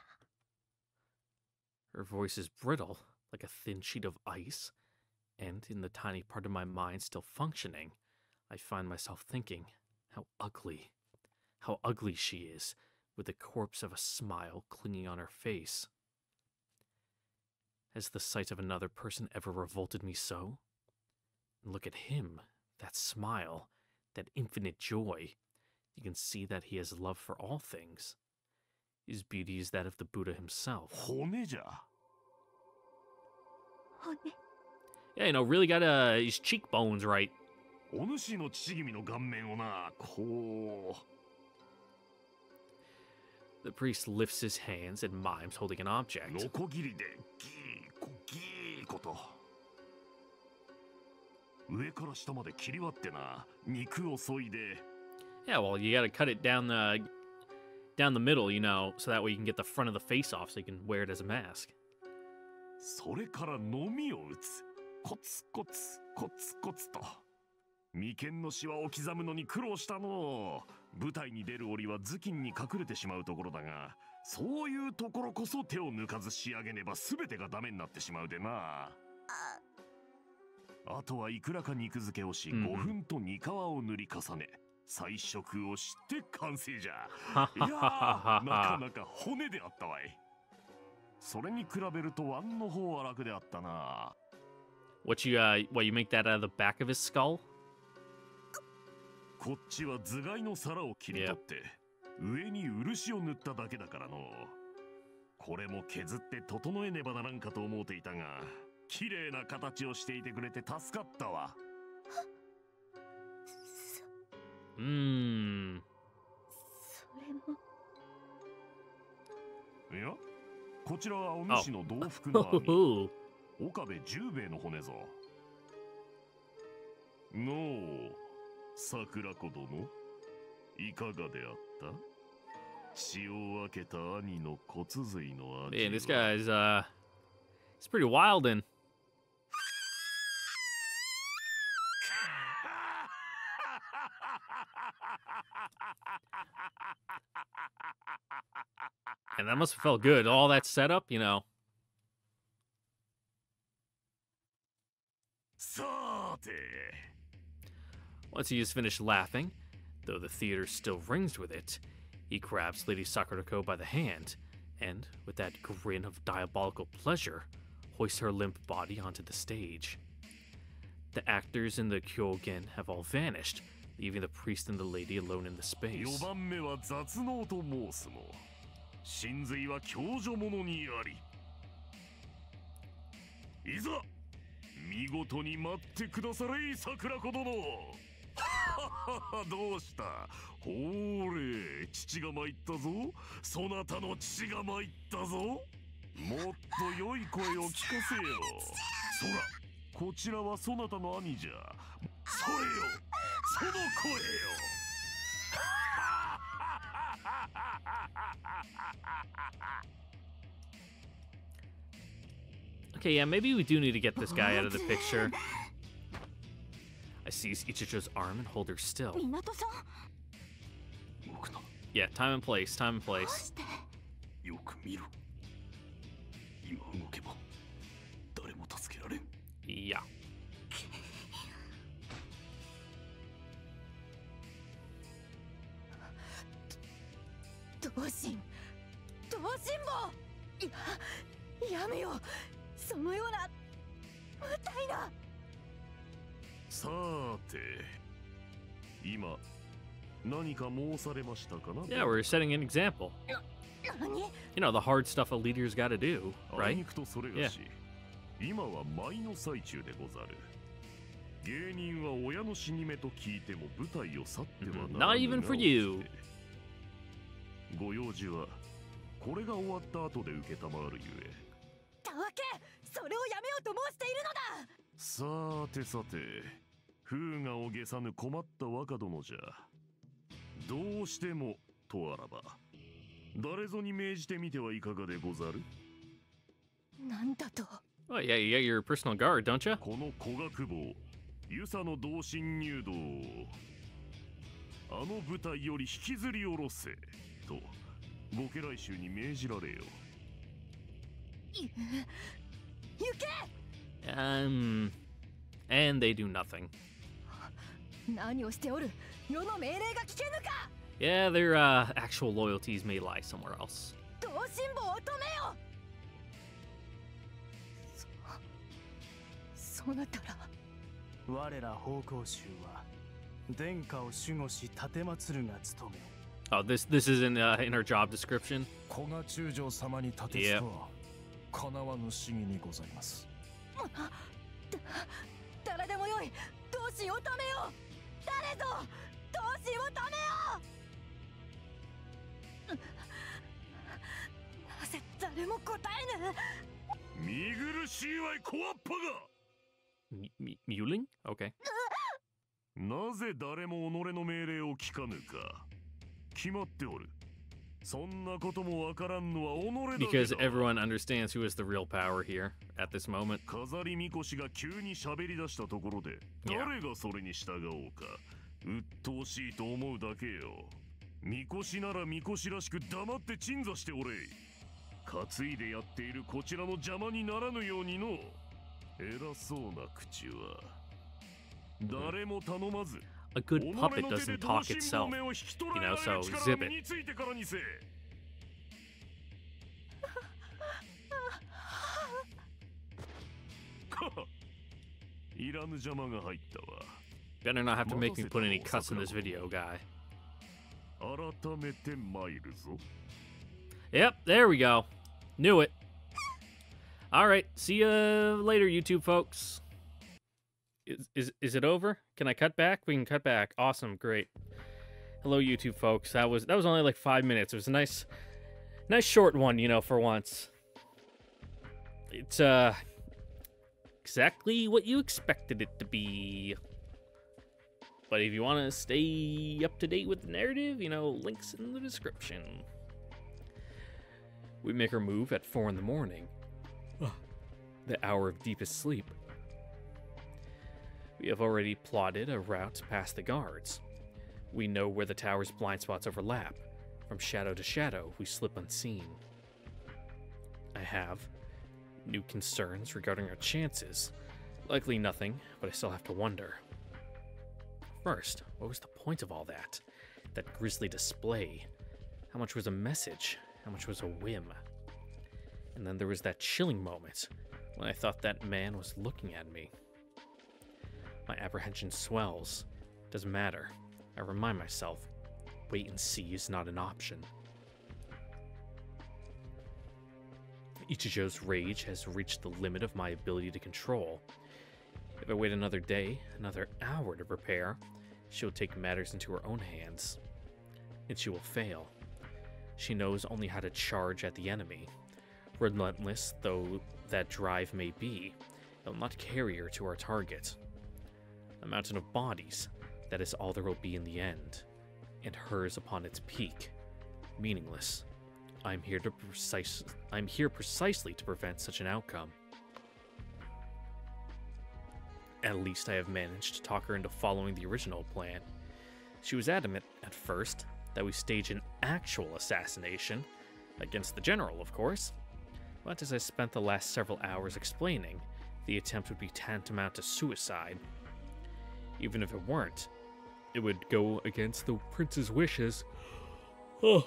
Her voice is brittle, like a thin sheet of ice, and in the tiny part of my mind still functioning, I find myself thinking, how ugly she is, with the corpse of a smile clinging on her face. Has the sight of another person ever revolted me so? And look at him, that smile, that infinite joy. You can see that he has love for all things. His beauty is that of the Buddha himself. 骨じゃ。骨。 Yeah, really got his cheekbones right. お主の父君の顔面をな、こう。 The priest lifts his hands and mimes holding an object. ノコギリでギーこと上から下まで切り割ってな、肉を削いで。 Yeah, well, you gotta cut it down the middle, so that way you can get the front of the face off so you can wear it as a mask. それからのみを打つ。コツコツコツコツと。眉間のシワを刻むのに苦労したの。舞台に出る折は頭巾に隠れてしまうところだが、そういうところこそ手を抜かず仕上げねば全てがダメになってしまうでな。あとはいくらか肉付けをし、5分と煮皮を塗り重ね、彩色をして完成じゃ。いやー、なかなか骨であったわい。それに比べると腕の方は楽であったな。What you make that out of the back of his skull? こっちは頭蓋の皿を切り取って、上に漆を塗っただけだからの。これも削って整えねばならんかと思うていたが、綺麗な形をしていてくれて助かったわ。それも。いや、こちらはお主の同服の兄、岡部十兵衛の骨ぞ。のう、桜子殿、いかがであった？血を分けた兄の骨髄の味は。Man, this guy's he's pretty wild and and that must have felt good. All that setup, さて。 Once he has finished laughing, though the theater still rings with it, he grabs Lady Sakurako by the hand, and, with that grin of diabolical pleasure, hoists her limp body onto the stage. The actors in the Kyogen have all vanished, leaving the priest and the lady alone in the space. 4番目は雑能と申すも、神髄は共助者にあり。いざ、見事に待ってくだされ、桜子殿。どうした？ほーれ、父が参ったぞ。そなたの父が参ったぞ。もっと良い声を聞かせよ。そら、こちらはそなたの兄じゃ。それよ、その声よ。Okay, yeah, maybe we do need to get this guy out of the picture. I seize Ichijo's arm and hold her still. 港さん Yeah, time and place, time and どう place. してよく見ろ。今動けば誰も助けられん。 Yeah. 同心同心棒やめようそのような無体なさーて、今何か申されましたかな？ Yeah, we're setting an example. 何 You know, the hard stuff a leader's got to do, あい right? にくとそれがし、今は舞の最中でござる。芸人は親の死に目と聞いても舞台を去ってはなら Not ぬ even が for you. ご用事はこれが終わった後で受けたまわるゆえ。たわけそれをやめようと申しているのださーてさて、風がをげさぬ困った若殿じゃ。どうしてもとあらば、誰ぞに命じてみてはいかがでござる？なんだと Oh, yeah, you got your personal guard, don't you? この古学坊、遊佐の同心入道をあの舞台より引きずり下ろせとご家来衆に命じられよ。行け And they do nothing. 何をしておる世の命令が聞けぬか Yeah, their actual loyalties may lie somewhere else. 同心棒を止めよそうなったら我ら奉公衆は殿下を守護し奉るが務め Oh, this is in our job description. 古賀中将様に立てつとは叶わぬ市議にございます。誰でもよい同心を止めよう誰ぞ同心を止めようなぜ誰も答えぬ見苦しいわい小わっぱが。Muling? Okay. なぜ誰も己の命令を聞かぬか。決まっておる。そんなこともわからんのは己だけ Because だ。 everyone understands who is the real power here at this moment. 飾りみこしが急に喋り出したところで、 Yeah. 誰がそれに従おうか。鬱陶しいと思うだけよ。みこしならみこしらしく黙って鎮座しておれ。担いでやっているこちらの邪魔にならぬようにの。偉そうな口は誰も頼まず。 A good puppet doesn't talk itself, you know, so zip it. いらぬ邪魔が入ったわ。 Better not have to make me put any cuts in this video, guy. 改めて参るぞ。 Yep, there we go. Knew it. All right, see you later, YouTube folks. Is it over? Can I cut back? We can cut back. Awesome, great. Hello, YouTube folks. That was only like 5 minutes. It was a nice short one, you know, for once. It's exactly what you expected it to be. But if you want to stay up to date with the narrative, you know, links in the description. We make our move at 4 in the morning. The hour of deepest sleep. We have already plotted a route past the guards. We know where the tower's blind spots overlap. From shadow to shadow, we slip unseen. I have new concerns regarding our chances. Likely nothing, but I still have to wonder. First, what was the point of all that? That grisly display? How much was a message? How much was a whim? And then there was that chilling moment when I thought that man was looking at me. My apprehension swells. Doesn't matter. I remind myself, wait and see is not an option. Ichijo's rage has reached the limit of my ability to control. If I wait another day, another hour to prepare, she'll take matters into her own hands. And she will fail. She knows only how to charge at the enemy. Relentless though that drive may be, it will not carry her to our target. A mountain of bodies, that is all there will be in the end. And hers upon its peak. Meaningless. I'm here precisely to prevent such an outcome. At least I have managed to talk her into following the original plan. She was adamant at first that we stage an actual assassination, against the general, of course. But as I spent the last several hours explaining, the attempt would be tantamount to suicide. Even if it weren't, it would go against the prince's wishes. Oh,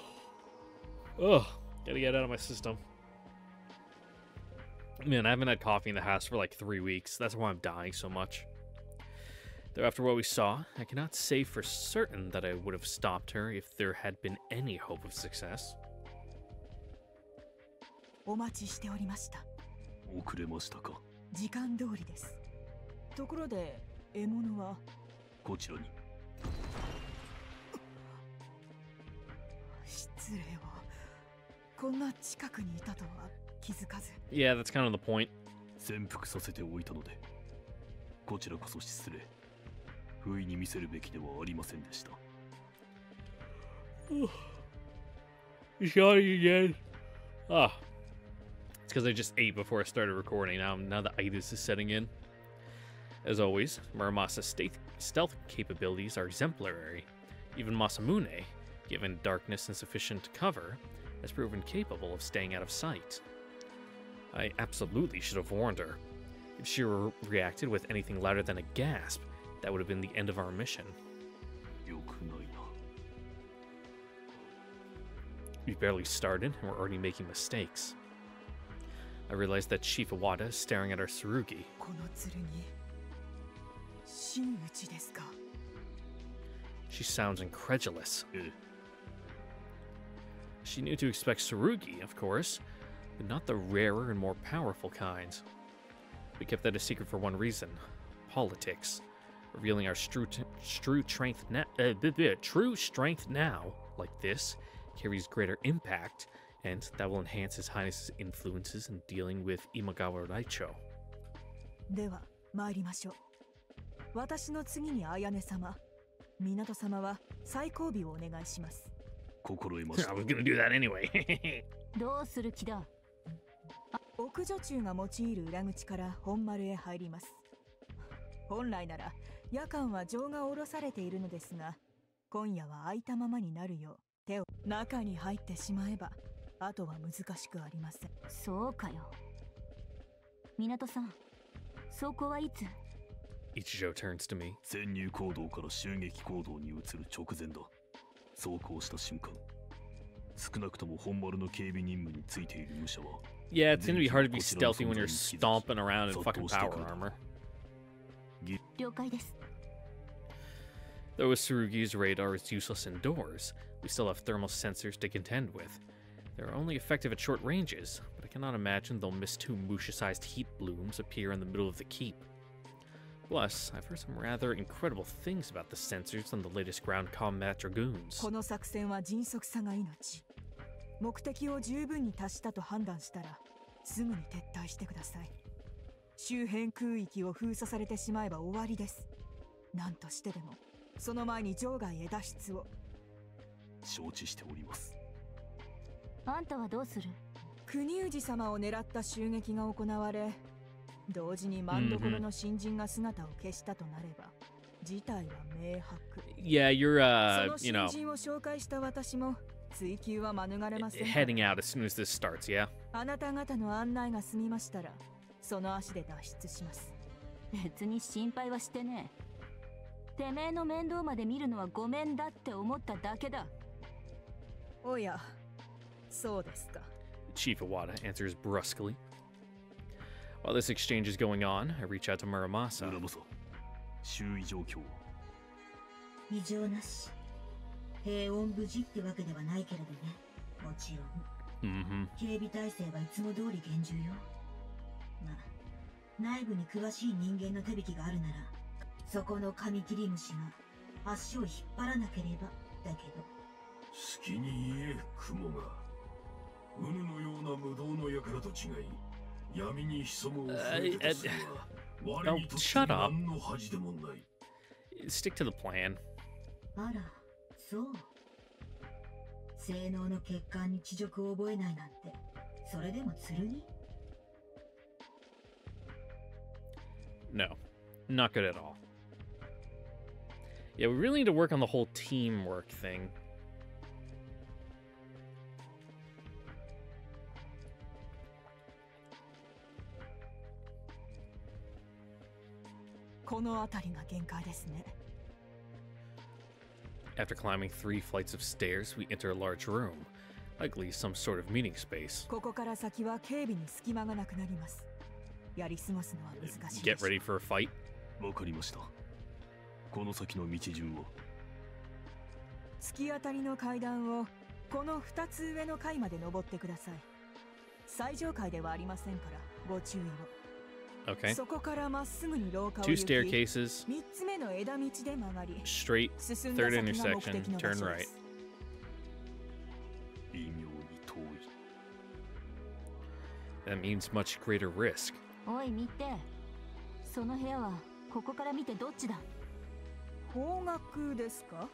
gotta get it out of my system. Man, I haven't had coffee in the house for like 3 weeks. That's why I'm dying so much. Though after what we saw, I cannot say for certain that I would have stopped her if there had been any hope of success. お待ちしておりました。遅れましたか。時間通りです。ところで、獲物はこちらに。失礼を。こんな近くにいたとは気づかず。Yeah, that's kind of the point. 潜伏させておいたので、こちらこそ失礼。不意に見せるべきではありませんでした。Sorry again. Ah. It's because I just ate before I started recording. Now the itis is setting in. As always, Muramasa's stealth capabilities are exemplary. Even Masamune, given darkness and sufficient cover, has proven capable of staying out of sight. I absolutely should have warned her. If she reacted with anything louder than a gasp, that would have been the end of our mission. We barely started, and we're already making mistakes. I realized that Chief Iwata is staring at our Tsurugi. She sounds incredulous. She knew to expect Tsurugi, of course, but not the rarer and more powerful kinds. We kept that a secret for one reason: politics. Revealing our true strength now, like this, carries greater impact, and that will enhance His Highness's influences in dealing with Imagawa Raicho. では参りましょう。私の次に綾音様、港様は最後尾をお願いします。心得ました。I was gonna do that anyway. どうする気だ。奥女中が用いる裏口から本丸へ入ります。本来なら夜間は錠が下ろされているのですが、今夜は開いたままになるよう手を中に入ってしまえば、あとは難しくありません。そうかよ。港さん、走行はいつ？ Ichijo turns to me. 潜入行動から襲撃行動に移る直前だ。走行した瞬間、少なくとも本丸の警備任務についている武者は。Yeah, it's gonna be hard to be stealthy when you're stomping around in fucking power armor. 了解です。Though Tsurugi's radar is useless indoors, we still have thermal sensors to contend with. They're only effective at short ranges, but I cannot imagine they'll miss two Musha-sized heat blooms appear in the middle of the keep. Plus, I've heard some rather incredible things about the sensors on the latest ground combat dragoons. この作戦は迅速さが命。目的を十分に達したと判断したら、すぐに撤退してください。周辺空域を封鎖されてしまえば終わりです。何としてでも、その前に場外へ脱出を。承知しております。あんたはどうする？国氏様を狙った襲撃が行われ、同時に万所の新人が姿を消したとなれば、事態は明白。Yeah, you're, その新人を紹介した私も追及は免れません。heading out as soon as this starts, yeah? あなた方の案内が済みましたら、その足で脱出します。別に心配はしてねえ。てめえの面倒まで見るのはごめんだって思っただけだ。おや、そうですか。Chief Iwata answers brusquely. While this exchange is going on, I reach out to Muramasa. 周囲状況は異常なし。平穏無事ってわけではないけれどね。もちろん。警備体制はいつも通り厳重よ。まあ、内部に詳しい人間の手引きがあるなら、そこのカミキリムシが足を引っ張らなければだけど。好きに言え、雲が。ウヌのような無道の輩と違い、闇に潜むを増えてとするは、我にとって何の恥でもない。Stick to the plan. あら、そう。性能の欠陥に恥辱を覚えないなんて、それでも剣? No, not good at all. Yeah, we really need to work on the whole teamwork thing. この辺りが限界ですね。 After climbing 3 flights of stairs, we enter a large room, likely some sort of meeting space. ここから先は警備に隙間がなくなります。やり過ごすのは難しいで Get しょう。 ready for a fight. わかりました。この先の道順は？突き当たりの階段をこの2つ上の階まで登ってください。最上階ではありませんからご注意を。 Okay. そこからまっすぐに廊下を 2行き、 staircases, 3つ目の枝道で曲がり、 straight, 進んだ third 先が目 intersection, 的の場 turn 所で right. す。微妙に遠い。 That means much greater risk. おい見て、その部屋はここから見てどっちだ？方角ですか？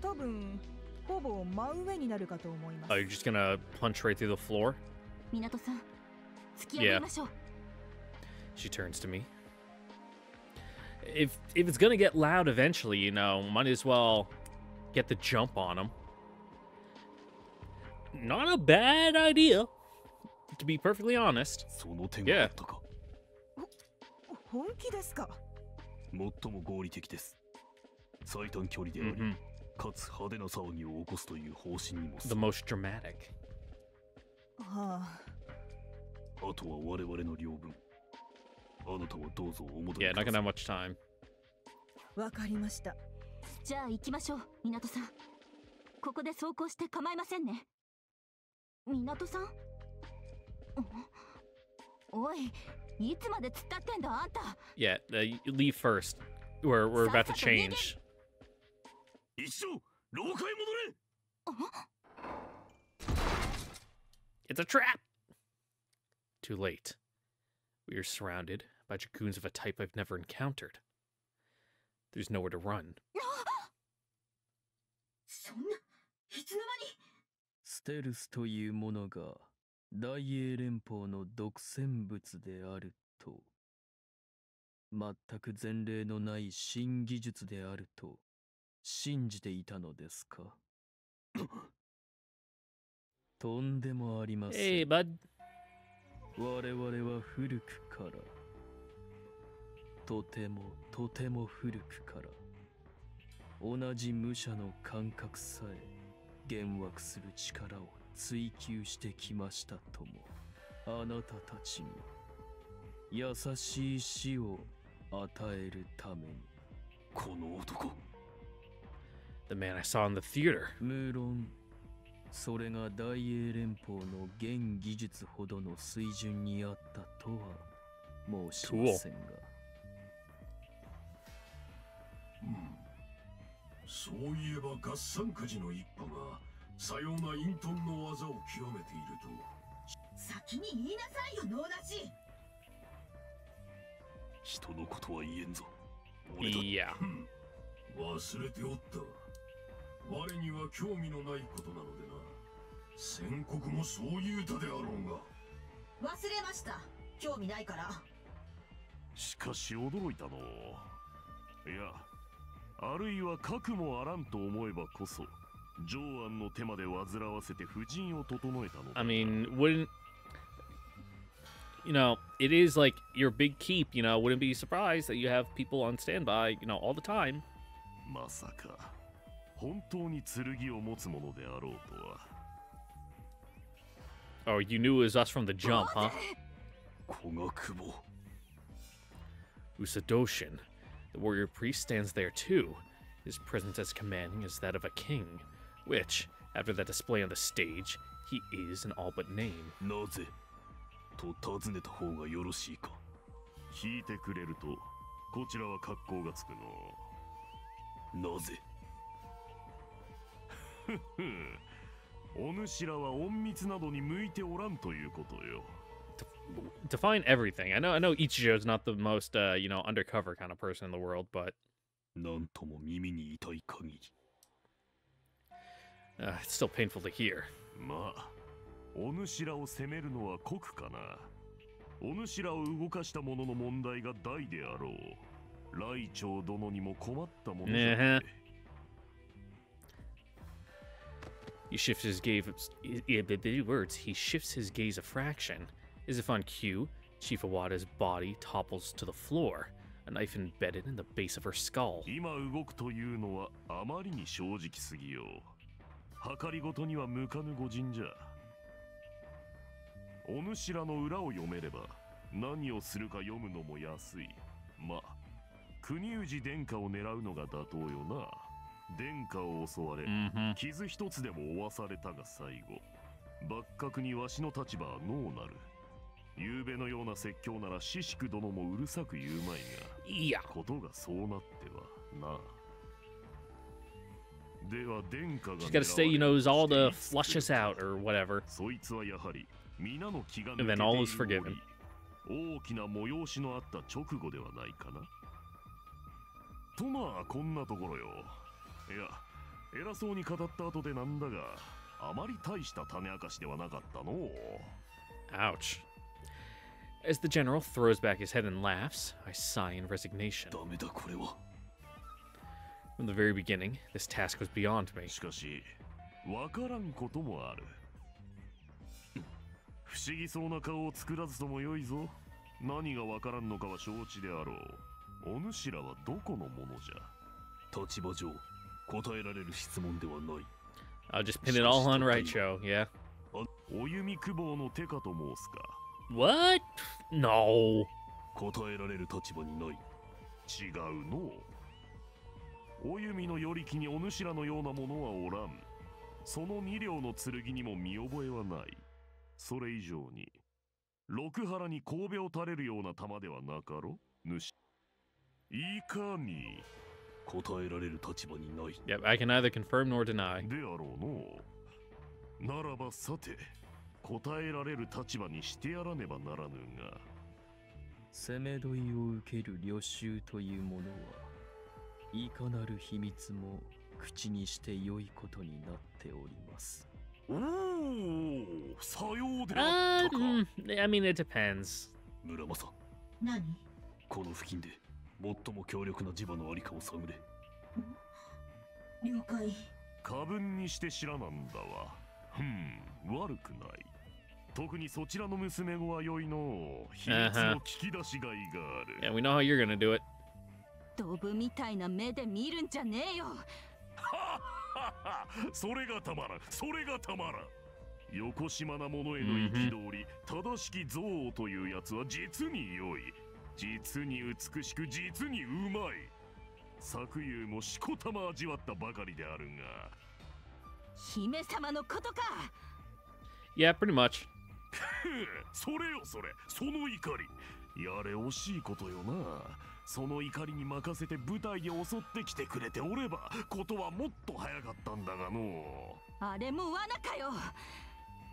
多分ほぼ真上になるかと思います。 Oh, you're just gonna punch right through the floor? 港さん、突き破りましょう。 She turns to me. If it's gonna get loud eventually, you know, might as well get the jump on him. Not a bad idea, to be perfectly honest. その手があったか。本気ですか？最も合理的です。最短距離であり、 Mm-hmm. かつ派手な騒ぎを起こすという方針にも。 The most dramatic. はあ。あとは我々の領分。あなたはどうぞお戻り Yeah, く not だ gonna さ have い。 much time. わかりました。じゃあ行きましょう、港さん。ここで走行して構いませんね。港さん？おい、いつまで突っ立ってんだあんた。 Yeah, you leave first. We're about to change. 一度廊下へ戻れ。 It's a trap! Too late. We are surrounded by dragoons of a type I've never encountered. There's nowhere to run. そんな、いつの間に？ステルスというものが大英連邦の独占物であると、全く前例のない新技術であると信じていたのですか？とんでもありません。Hey, bud. 我々は古くから、とてもとても古くから、同じ武者の感覚さえ幻惑する力を追求してきましたとも、あなたたちに優しい死を与えるために。この男。The man I saw in the theater. 無論、それが大英連邦の現技術ほどの水準にあったとは申しませんが。そういえば合参家事の一派がさような隠遁の技を極めていると。先に言いなさいよ、脳なし。人のことは言えんぞ。俺だ。 Yeah. 忘れておった。我には興味のないことなのでな。宣告もそう言うたであろうが。忘れました。興味ないから。しかし驚いたの。いや、あるいは核もあらんと思えばこそ、上腕の手まで煩わせて婦人を整えたのだ。 I mean, wouldn't... You know, it is like your big keep, you know, wouldn't be surprised that you have people on standby, you know, all the time. まさか、本当に剣を持つものであろうとは。Oh, you knew it was us from the jump, huh? 古学部。 Usadoshin. The warrior priest stands there too, his presence as commanding as that of a king, which, after that display on the stage, he is in all but name. なぜと尋ねた方がよろしいか。聞いてくれると、こちらは格好がつくの。なぜ？お主らは隠密などに向いておらんということよ。Define everything. I know Ichijo's not the most, you know, undercover kind of person in the world, but... なんとも耳に痛い限り。It's still painful to hear. まあ、お主らを責めるのは酷かな。お主らを動かした者の問題が大であろう。雷長殿にも困ったものじゃ。He shifts his gaze. Words. He shifts his gaze a fraction, as if on cue. Chief Awada's body topples to the floor, a knife embedded in the base of her skull. 今動くというのはあまりに正直すぎよう。計りごとには向かぬ御仁じゃ。お主らの裏を読めれば何をするか読むのも安い。まあ、国氏殿下を狙うのが妥当よな。殿下を襲われ、傷一つでも負わされたが最後。幕閣にわしの立場はノーなる。夕べのような説教なら獅子殿もうるさく言うまいが、いや、ことがそうなってはな。では殿下が She's gotta say, all to flush us out or whatever. そいつはやはり皆の気が抜 And け then て all い is る折 forgiven. 大きな催しのあった直後ではないかな。とまあこんなところよ。いや、偉そうに語った後でなんだが、あまり大した種明かしではなかったの。 Ouch. As the general throws back his head and laughs, I sigh in resignation. ダメだこれは。 From the very beginning, this task was beyond me. しかし、わからんこともある。不思議そうな顔を作らずともよいぞ。何がわからんのかは承知であろう。お主らはどこのものじゃ。立場上、答えられる質問ではない。I'll just pin it all on Raicho, yeah. お弓久保の手かと申すか。 What? No. 答えられる立場にない。違うの。お弓のよりきにお主らのようなものはおらん。その二両の剣にも見覚えはない。それ以上に、六腹に神戸を垂れるような玉ではなかろ、主。いかに。答えられる立場にない。Yep, I can neither confirm nor deny. であろうの。ならばさて、答えられる立場にしてやらねばならぬが。攻め問いを受ける領袖というものは、いかなる秘密も口にして良いことになっております。おお、さようであったか。I mean, it depends. 村正、何？この付近で最も強力な磁場のありかを探れ。了解。過分にして知らなんだわ。悪くない。特にそちらの娘子は良いの。秘密の聞き出しがいがある。Yeah, we know how you're gonna do it. ドブみたいな目で見るんじゃねえよ。それがたまらん、それがたまらん。横島な者への憤り、正しき憎悪というやつは実に良い。実に美しく、実にうまい。昨夕もしこたま味わったばかりであるが。姫様のことか。Yeah, pretty much. それよそれ、その怒り。やれ惜しいことよな。その怒りに任せて舞台で襲ってきてくれておれば、ことはもっと早かったんだがの。あれも罠かよ。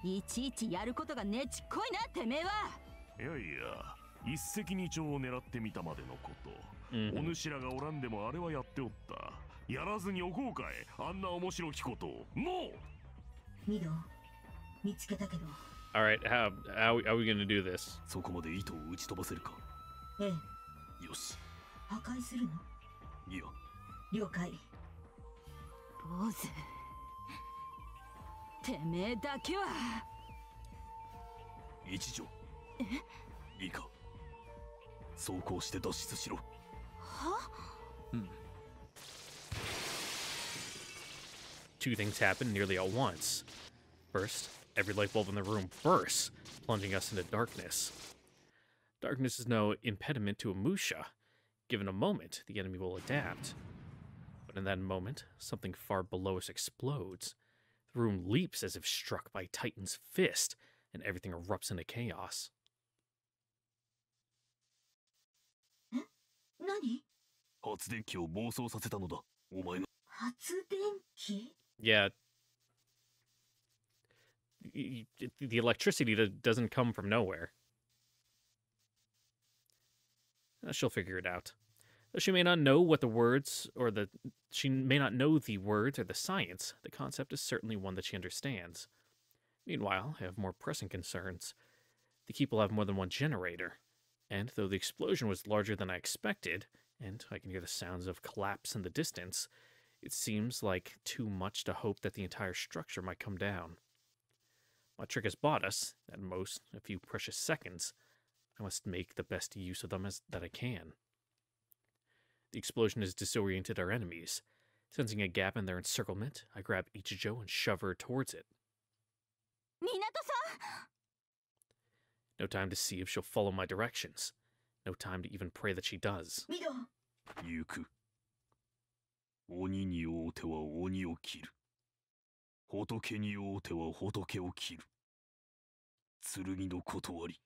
いちいちやることがねちっこいな、てめえは。いやいや、一石二鳥を狙ってみたまでのこと。お主らがおらんでもあれはやっておった。やらずにおこうかい、あんな面白きことを。のミド、見つけたけど。Alright, how are we gonna do this? そこまで糸を打ち飛ばせるか。ええ。よし。破壊するの？いや。了解。坊主。てめえだけは。一条。いいか。走行して脱出しろ。は？Two things happen nearly at once. First, every light bulb in the room bursts, plunging us into darkness. Darkness is no impediment to a Musha. Given a moment, the enemy will adapt. But in that moment, something far below us explodes. The room leaps as if struck by Titan's fist, and everything erupts into chaos. 何？発電機を暴走させたのだ。お前が。発電機？ Yeah. The electricity doesn't come from nowhere. She'll figure it out. Though she may not know what the words or she may not know the words or the science, the concept is certainly one that she understands. Meanwhile, I have more pressing concerns. The keep will have more than one generator, and though the explosion was larger than I expected, and I can hear the sounds of collapse in the distance, it seems like too much to hope that the entire structure might come down. My trick has bought us, at most, a few precious seconds. I must make the best use of them that I can. The explosion has disoriented our enemies. Sensing a gap in their encirclement, I grab Ichijo and shove her towards it. Minato-san! No time to see if she'll follow my directions. No time to even pray that she does. 行く。鬼に会うては鬼を切る。仏に会うては仏を切る。剣の断り、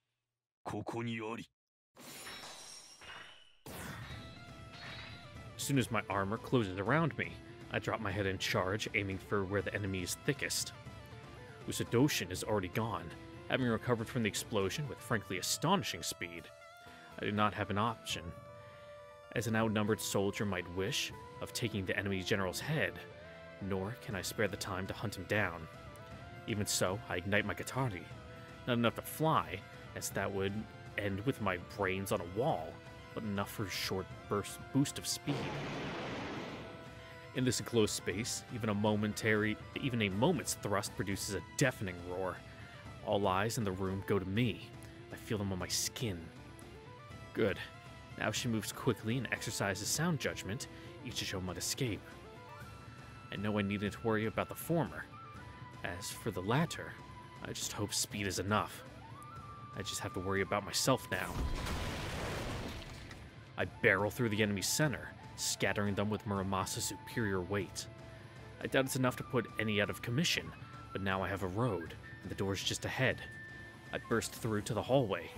ここにあり。As soon as my armor closes around me, I drop my head and charge, aiming for where the enemy is thickest. Usadoshin is already gone, having recovered from the explosion with frankly astonishing speed. I do not have an option, as an outnumbered soldier might wish, of taking the enemy general's head, nor can I spare the time to hunt him down. Even so, I ignite my Katari, not enough to fly, as that would end with my brains on a wall, but enough for a short boost of speed. In this enclosed space, even a moment's thrust produces a deafening roar. All eyes in the room go to me. I feel them on my skin. Good. Now she moves quickly and exercises sound judgment, Ichijo might escape. I know I needn't to worry about the former. As for the latter, I just hope speed is enough. I just have to worry about myself now. I barrel through the enemy's center, scattering them with Muramasa's superior weight. I doubt it's enough to put any out of commission, but now I have a road, and the door's just ahead. I burst through to the hallway.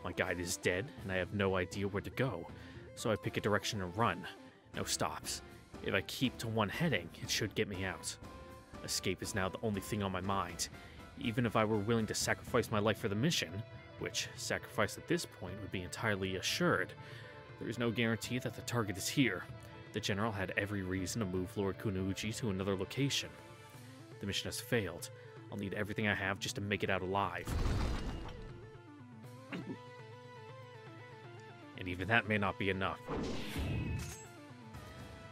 My guide is dead, and I have no idea where to go, so I pick a direction and run. No stops. If I keep to one heading, it should get me out. Escape is now the only thing on my mind. Even if I were willing to sacrifice my life for the mission, which sacrifice at this point would be entirely assured, there is no guarantee that the target is here. The general had every reason to move Lord Kunoichi to another location. The mission has failed. I'll need everything I have just to make it out alive. And even that may not be enough.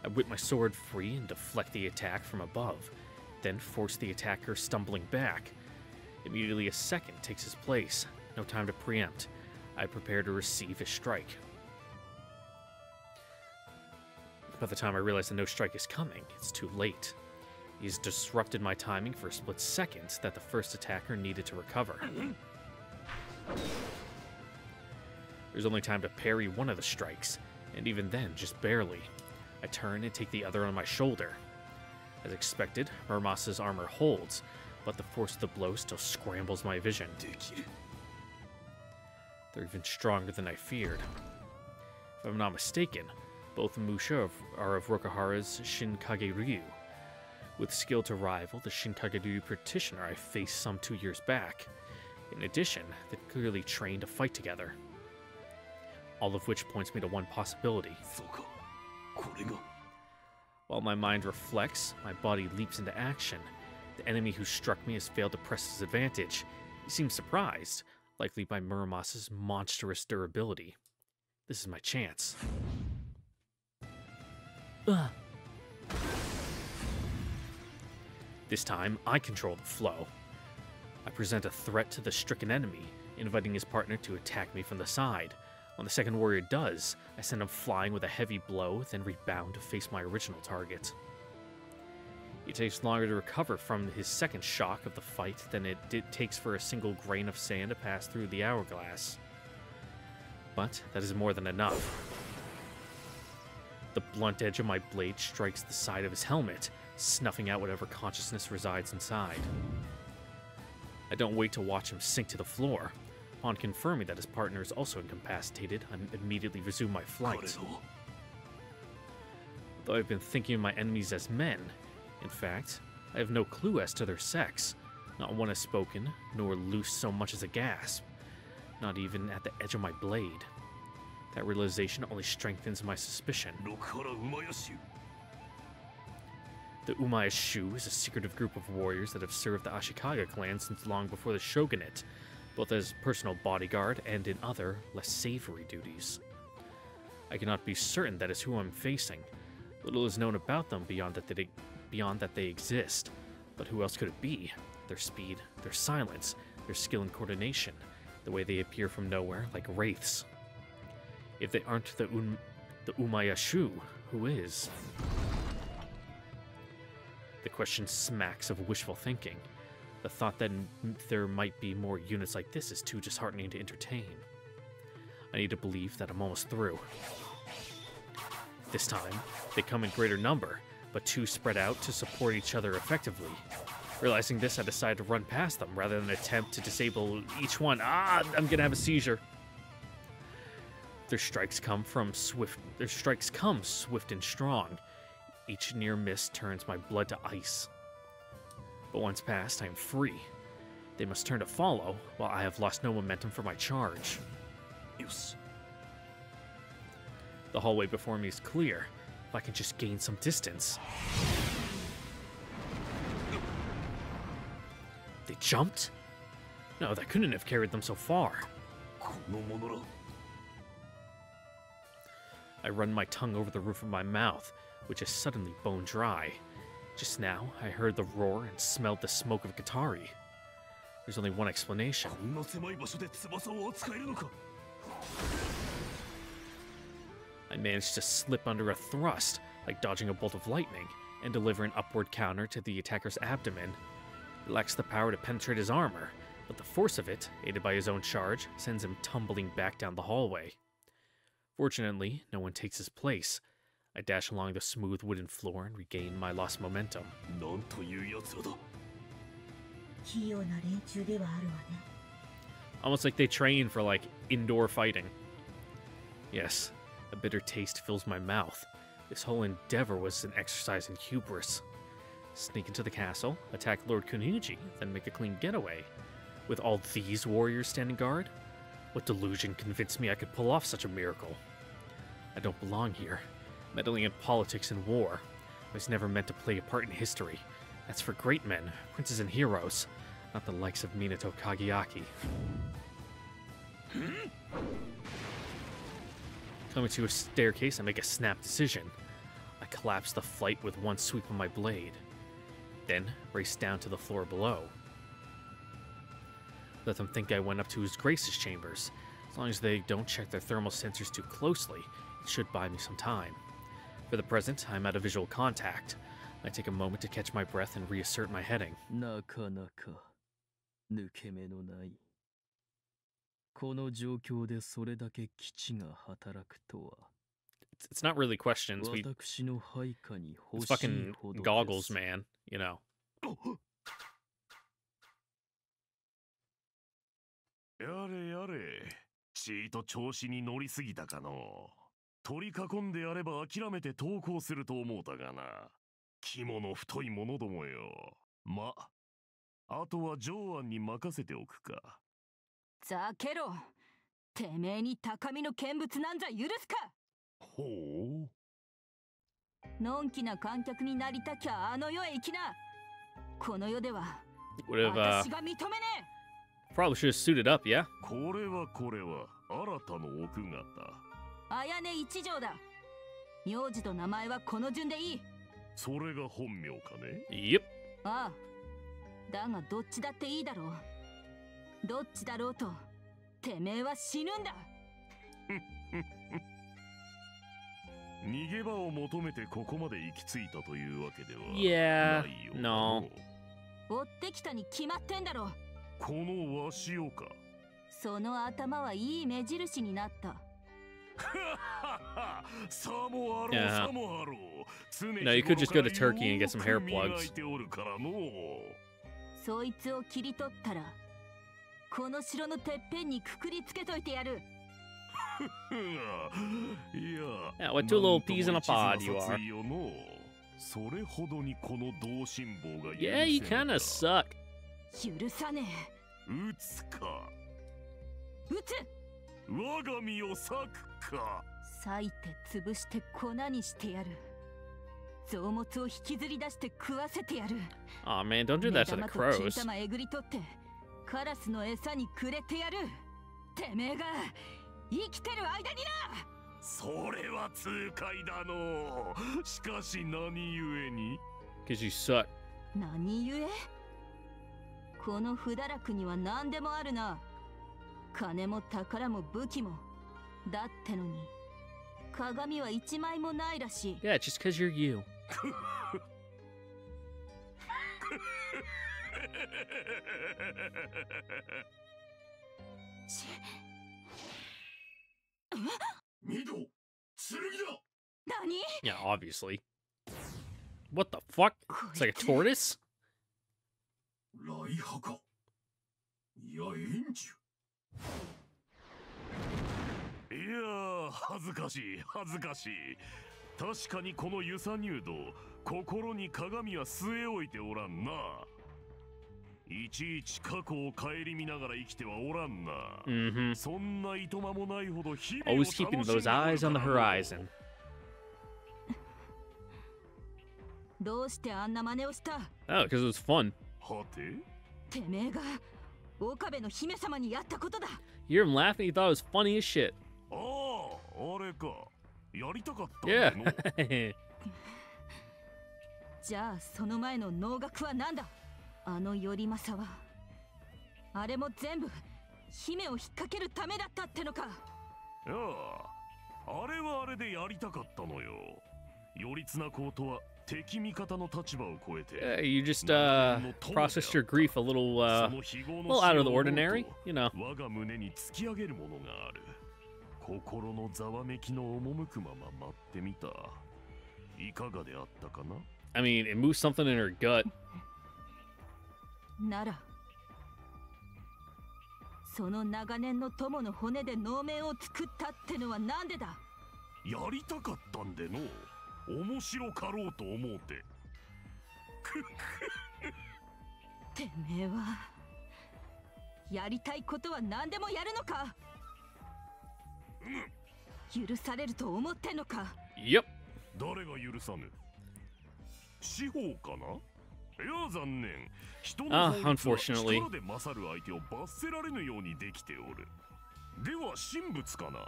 I whip my sword free and deflect the attack from above, then force the attacker stumbling back. Immediately a second takes his place. No time to preempt. I prepare to receive his strike. By the time I realize that no strike is coming, it's too late. He's disrupted my timing for a split second that the first attacker needed to recover. There's only time to parry one of the strikes, and even then, just barely. I turn and take the other on my shoulder. As expected, Muramasa's armor holds, but the force of the blow still scrambles my vision. They're even stronger than I feared. If I'm not mistaken, both Musha are of Rokuhara's Shinkage Ryu. With skill to rival the Shinkage Ryu practitioner I faced some 2 years back. In addition, they're clearly trained to fight together. All of which points me to one possibility. While my mind reflects, my body leaps into action. The enemy who struck me has failed to press his advantage. He seems surprised, likely by Muramasa's monstrous durability. This is my chance. This time, I control the flow. I present a threat to the stricken enemy, inviting his partner to attack me from the side. When the second warrior does, I send him flying with a heavy blow, then rebound to face my original target. It takes longer to recover from his second shock of the fight than it takes for a single grain of sand to pass through the hourglass. But that is more than enough. The blunt edge of my blade strikes the side of his helmet, snuffing out whatever consciousness resides inside. I don't wait to watch him sink to the floor. Upon confirming that his partner is also incapacitated, I immediately resume my flight. Though I've been thinking of my enemies as men, in fact, I have no clue as to their sex. Not one has spoken, nor loosed so much as a gasp. Not even at the edge of my blade. That realization only strengthens my suspicion. The Umayashu is a secretive group of warriors that have served the Ashikaga clan since long before the shogunate, both as personal bodyguard and in other, less savory duties. I cannot be certain that is who I'm facing. Little is known about them beyond that they exist. But who else could it be? Their speed, their silence, their skill and coordination, the way they appear from nowhere like wraiths. If they aren't the Umayashu, who is? The question smacks of wishful thinking. The thought that there might be more units like this is too disheartening to entertain. I need to believe that I'm almost through. This time, they come in greater number, but two spread out to support each other effectively. Realizing this, I decided to run past them rather than attempt to disable each one. I'm gonna have a seizure. Their strikes come swift and strong. Each near miss turns my blood to ice. But once past, I am free. They must turn to follow, while I have lost no momentum for my charge. Yes. The hallway before me is clear. If I can just gain some distance. They jumped? No, that couldn't have carried them so far. I run my tongue over the roof of my mouth, which is suddenly bone dry. Just now, I heard the roar and smelled the smoke of Katari. There's only one explanation. I managed to slip under a thrust, like dodging a bolt of lightning, and deliver an upward counter to the attacker's abdomen. It lacks the power to penetrate his armor, but the force of it, aided by his own charge, sends him tumbling back down the hallway. Fortunately, no one takes his place. I dash along the smooth wooden floor and regain my lost momentum. Almost like they train for, like, indoor fighting. Yes, a bitter taste fills my mouth. This whole endeavor was an exercise in hubris. Sneak into the castle, attack Lord Kuniji, then make a clean getaway. With all these warriors standing guard? What delusion convinced me I could pull off such a miracle? I don't belong here. Meddling in politics and war. I was never meant to play a part in history. That's for great men, princes and heroes, not the likes of Minato Kageyaki. Coming to a staircase, I make a snap decision. I collapse the flight with one sweep of my blade. Then, race down to the floor below. Let them think I went up to His Grace's chambers. As long as they don't check their thermal sensors too closely, it should buy me some time. For the present, I'm out of visual contact. I take a moment to catch my breath and reassert my heading. It's not really questions. It's fucking goggles, man. You know. やれやれ、ちーと調子に乗りすぎたかの。取り囲んでやれば諦めて投降すると思うたがな。肝の太いものどもよ。ま、あとは上腕に任せておくか。ざけろ。てめえに高みの見物なんざ許すか。ほう。のんきな観客になりたきゃあの世へ行きな。この世では私が認めねえ。Probably should have suited up, yeah? これは新たの奥方。綾音一条だ。名字と名前はこの順でいい。それが本名かね。Yep. ああ。だがどっちだっていいだろう。どっちだろうと、てめえは死ぬんだ。逃げ場を求めてここまで行き着いたというわけではないよ。No. 追ってきたに決まってんだろ。このわしをか。その頭はいい目印になった。さもあろう、さもあろう。No, you could just go to Turkey and get some hair plugs. そいつを切り取ったら、この城のてっぺんにくくりつけといてやる。Yeah, what two little peas in a pod you are. Yeah, you kinda suck. 許さねえ。撃つか。撃つ。我が身を裂くか。か。裂いて潰して粉にしてやる。臓物を引きずり出して食わせてやる。Oh man, don't do that to the 目玉と crows. 金玉えぐり取ってカラスの餌にくれてやる。てめえが生きてる間にな。それは痛快だの。しかし何故に？ Cause you suck. 何故？この不堕落には何でもあるな。金も宝も武器も。だってのに鏡は一枚もないらしい。Yeah, just cause you're you. ミド、剣だ。何？ Yeah, obviously. What the fuck? It's like a tortoise? 来派か。いや、援助。いやー、恥ずかしい恥ずかしい。確かにこのユサニュード、心に鏡は据え置いておらんな。いちいち過去を顧みながら生きてはおらんな。Mm-hmm. そんないとまもないほど日々を Always keeping those eyes on the horizon. どうしてあんな真似をした？ Oh, because it was fun. はて？てめえが岡部の姫様にやったことだ。 You hear him laughing, he thought it was funny as shit. ああ、あれか。やりたかったん Yeah. だの。じゃあその前の能楽は何だ？あの頼政はあれも全部姫を引っ掛けるためだったってのか？いやあ、あれはあれでやりたかったのよ。頼綱公とは敵味方の立場を超えて。Yeah, you just processed your grief a little out of the ordinary, you know. 我が胸に突き上げるものがある。心のざわめきの赴くまま待ってみた。いかがであったかな？ I mean, it moves something in her gut. ならその長年の友の骨で能面を作ったってのはなんでだ？やりたかったんでの。面白かろうと思うて。てめえはやりたいことは何でもやるのか？許されると思ってんのか？ Yep. 誰が許さぬ？司法かな？いや残念。人の法律は力で勝る相手を罰せられぬようにできておる。では神仏かな？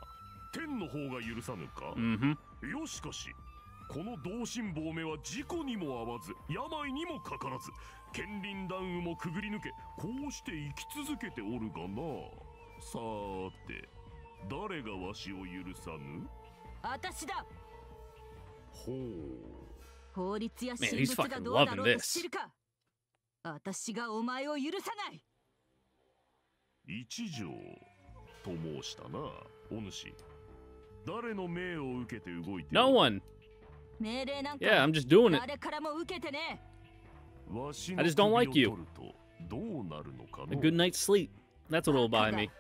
天の方が許さぬか？ Mm-hmm. よしかしこの同心坊めは事故にも遭わず病にもかからず剣林弾雨もくぐり抜けこうして生き続けておるがな。さーて誰がわしを許さぬ？私だ。ほう。法律や神仏がどうだろうと知るか？私がお前を許さない。一条と申したな、お主。誰の命を受けて動いている？ No one. 命令なんか Yeah, I'm just doing it. 誰からも受けてね。わし I の just don't 首を like 取 you. るとどうなるのか A の？ good night's sleep. That's what will buy me.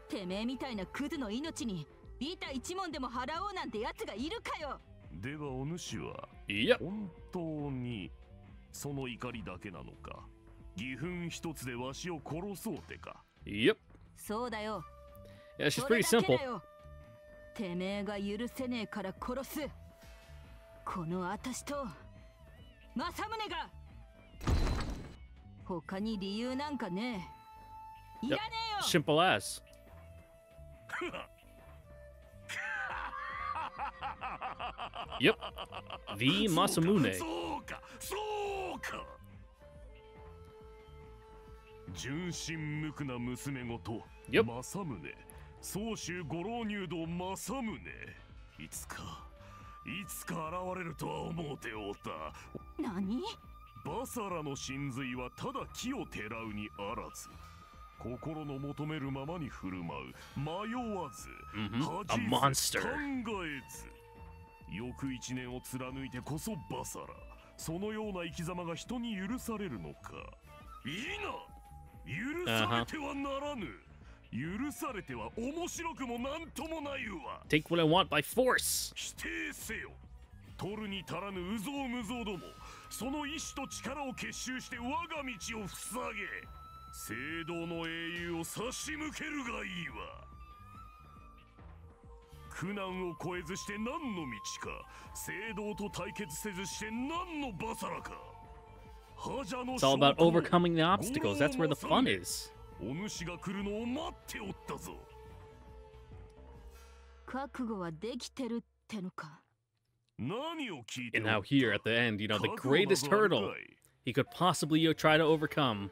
てめえみたいなクズの命にビタ一文でも払おうなんてやつがいるかよ。ではお主は Yep. 本当にその怒りだけなのか？義憤一つでわしを殺そうてか？ Yep. そうだよ。 Yeah, she's それ pretty だけ simple. だよ。てめえが許せねえから殺す。この私と政宗が。他に理由なんかねえ。いらねえよ。 Simple as. Yep. The Masamune. そうかそうか。純真無垢な娘ごと Yep. 政宗宗州五老入道政宗。いつか現れるとは思うておった。何？バサラの神髄はただ木をてらうにあらず心の求めるままに振る舞う迷わず、 Mm-hmm. 恥 A じず monster. 考えず翌一年を貫いてこそバサラ。そのような生き様が人に許されるのか？いいな。許されてはならぬ。許されては面白くもなんともないわ。 Take what I want by force. 否定せよ。取るに足らぬ有象無象ども、その意志と力を結集して我が道を塞げ。聖堂の英雄を差し向けるがいいわ。苦難を越えずして何の道か、聖堂と対決せずして何のバサラか。 It's all about overcoming the obstacles. That's where the fun is. お主が来るのを待っておったぞ。覚悟はできてるってのか。何を聞いて And now here at the end, you know, the greatest hurdle he could possibly try to overcome.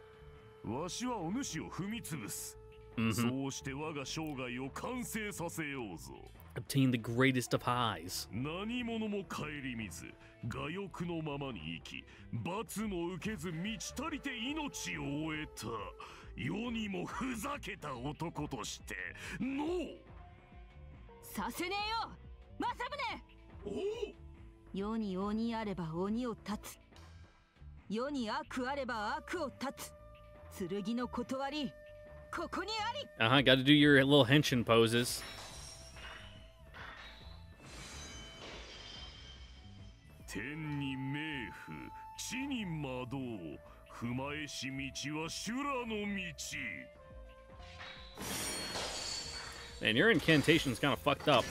わしはお主を踏み潰す。そうして我が生涯を完成させようぞ。Obtain the greatest of highs. 何者も顧みず、我欲のままに生き、罰も受けず満ち足りて命を終えた。世にもふざけた男としてノーさせねえよ政宗。お世に鬼あれば鬼を断つ、世に悪あれば悪を断つ。剣の断りここにあり。Gotta do your little henshin poses. 天に冥府、地に魔道、踏まえし道は修羅の道。 Man, your incantation's kind of fucked up.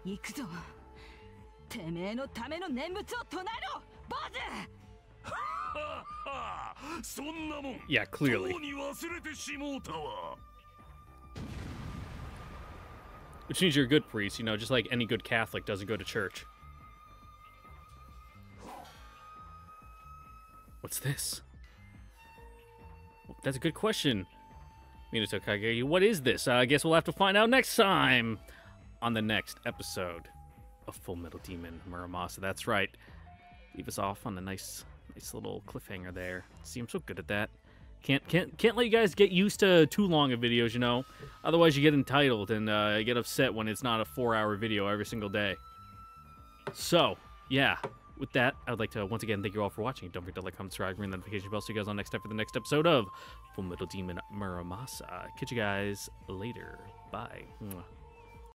行くぞ。てめえのための念仏を唱えろ、坊主。そんなもん Yeah, clearly. とうに忘れてしもうたわ。 Which means you're a good priest, you know, just like any good Catholic doesn't go to church. What's this? Well, that's a good question. Minato Kage, what is this? I guess we'll have to find out next time on the next episode of Full Metal Demon Muramasa. That's right. Leave us off on a nice little cliffhanger there. Seems so good at that. Can't let you guys get used to too long of videos, you know. Otherwise, you get entitled and get upset when it's not a 4-hour video every single day. So, yeah. With that, I would like to once again thank you all for watching. Don't forget to like, comment, subscribe, ring the notification bell so you guys know next time for the next episode of Full Metal Demon Muramasa. Catch you guys later. Bye. Mwah.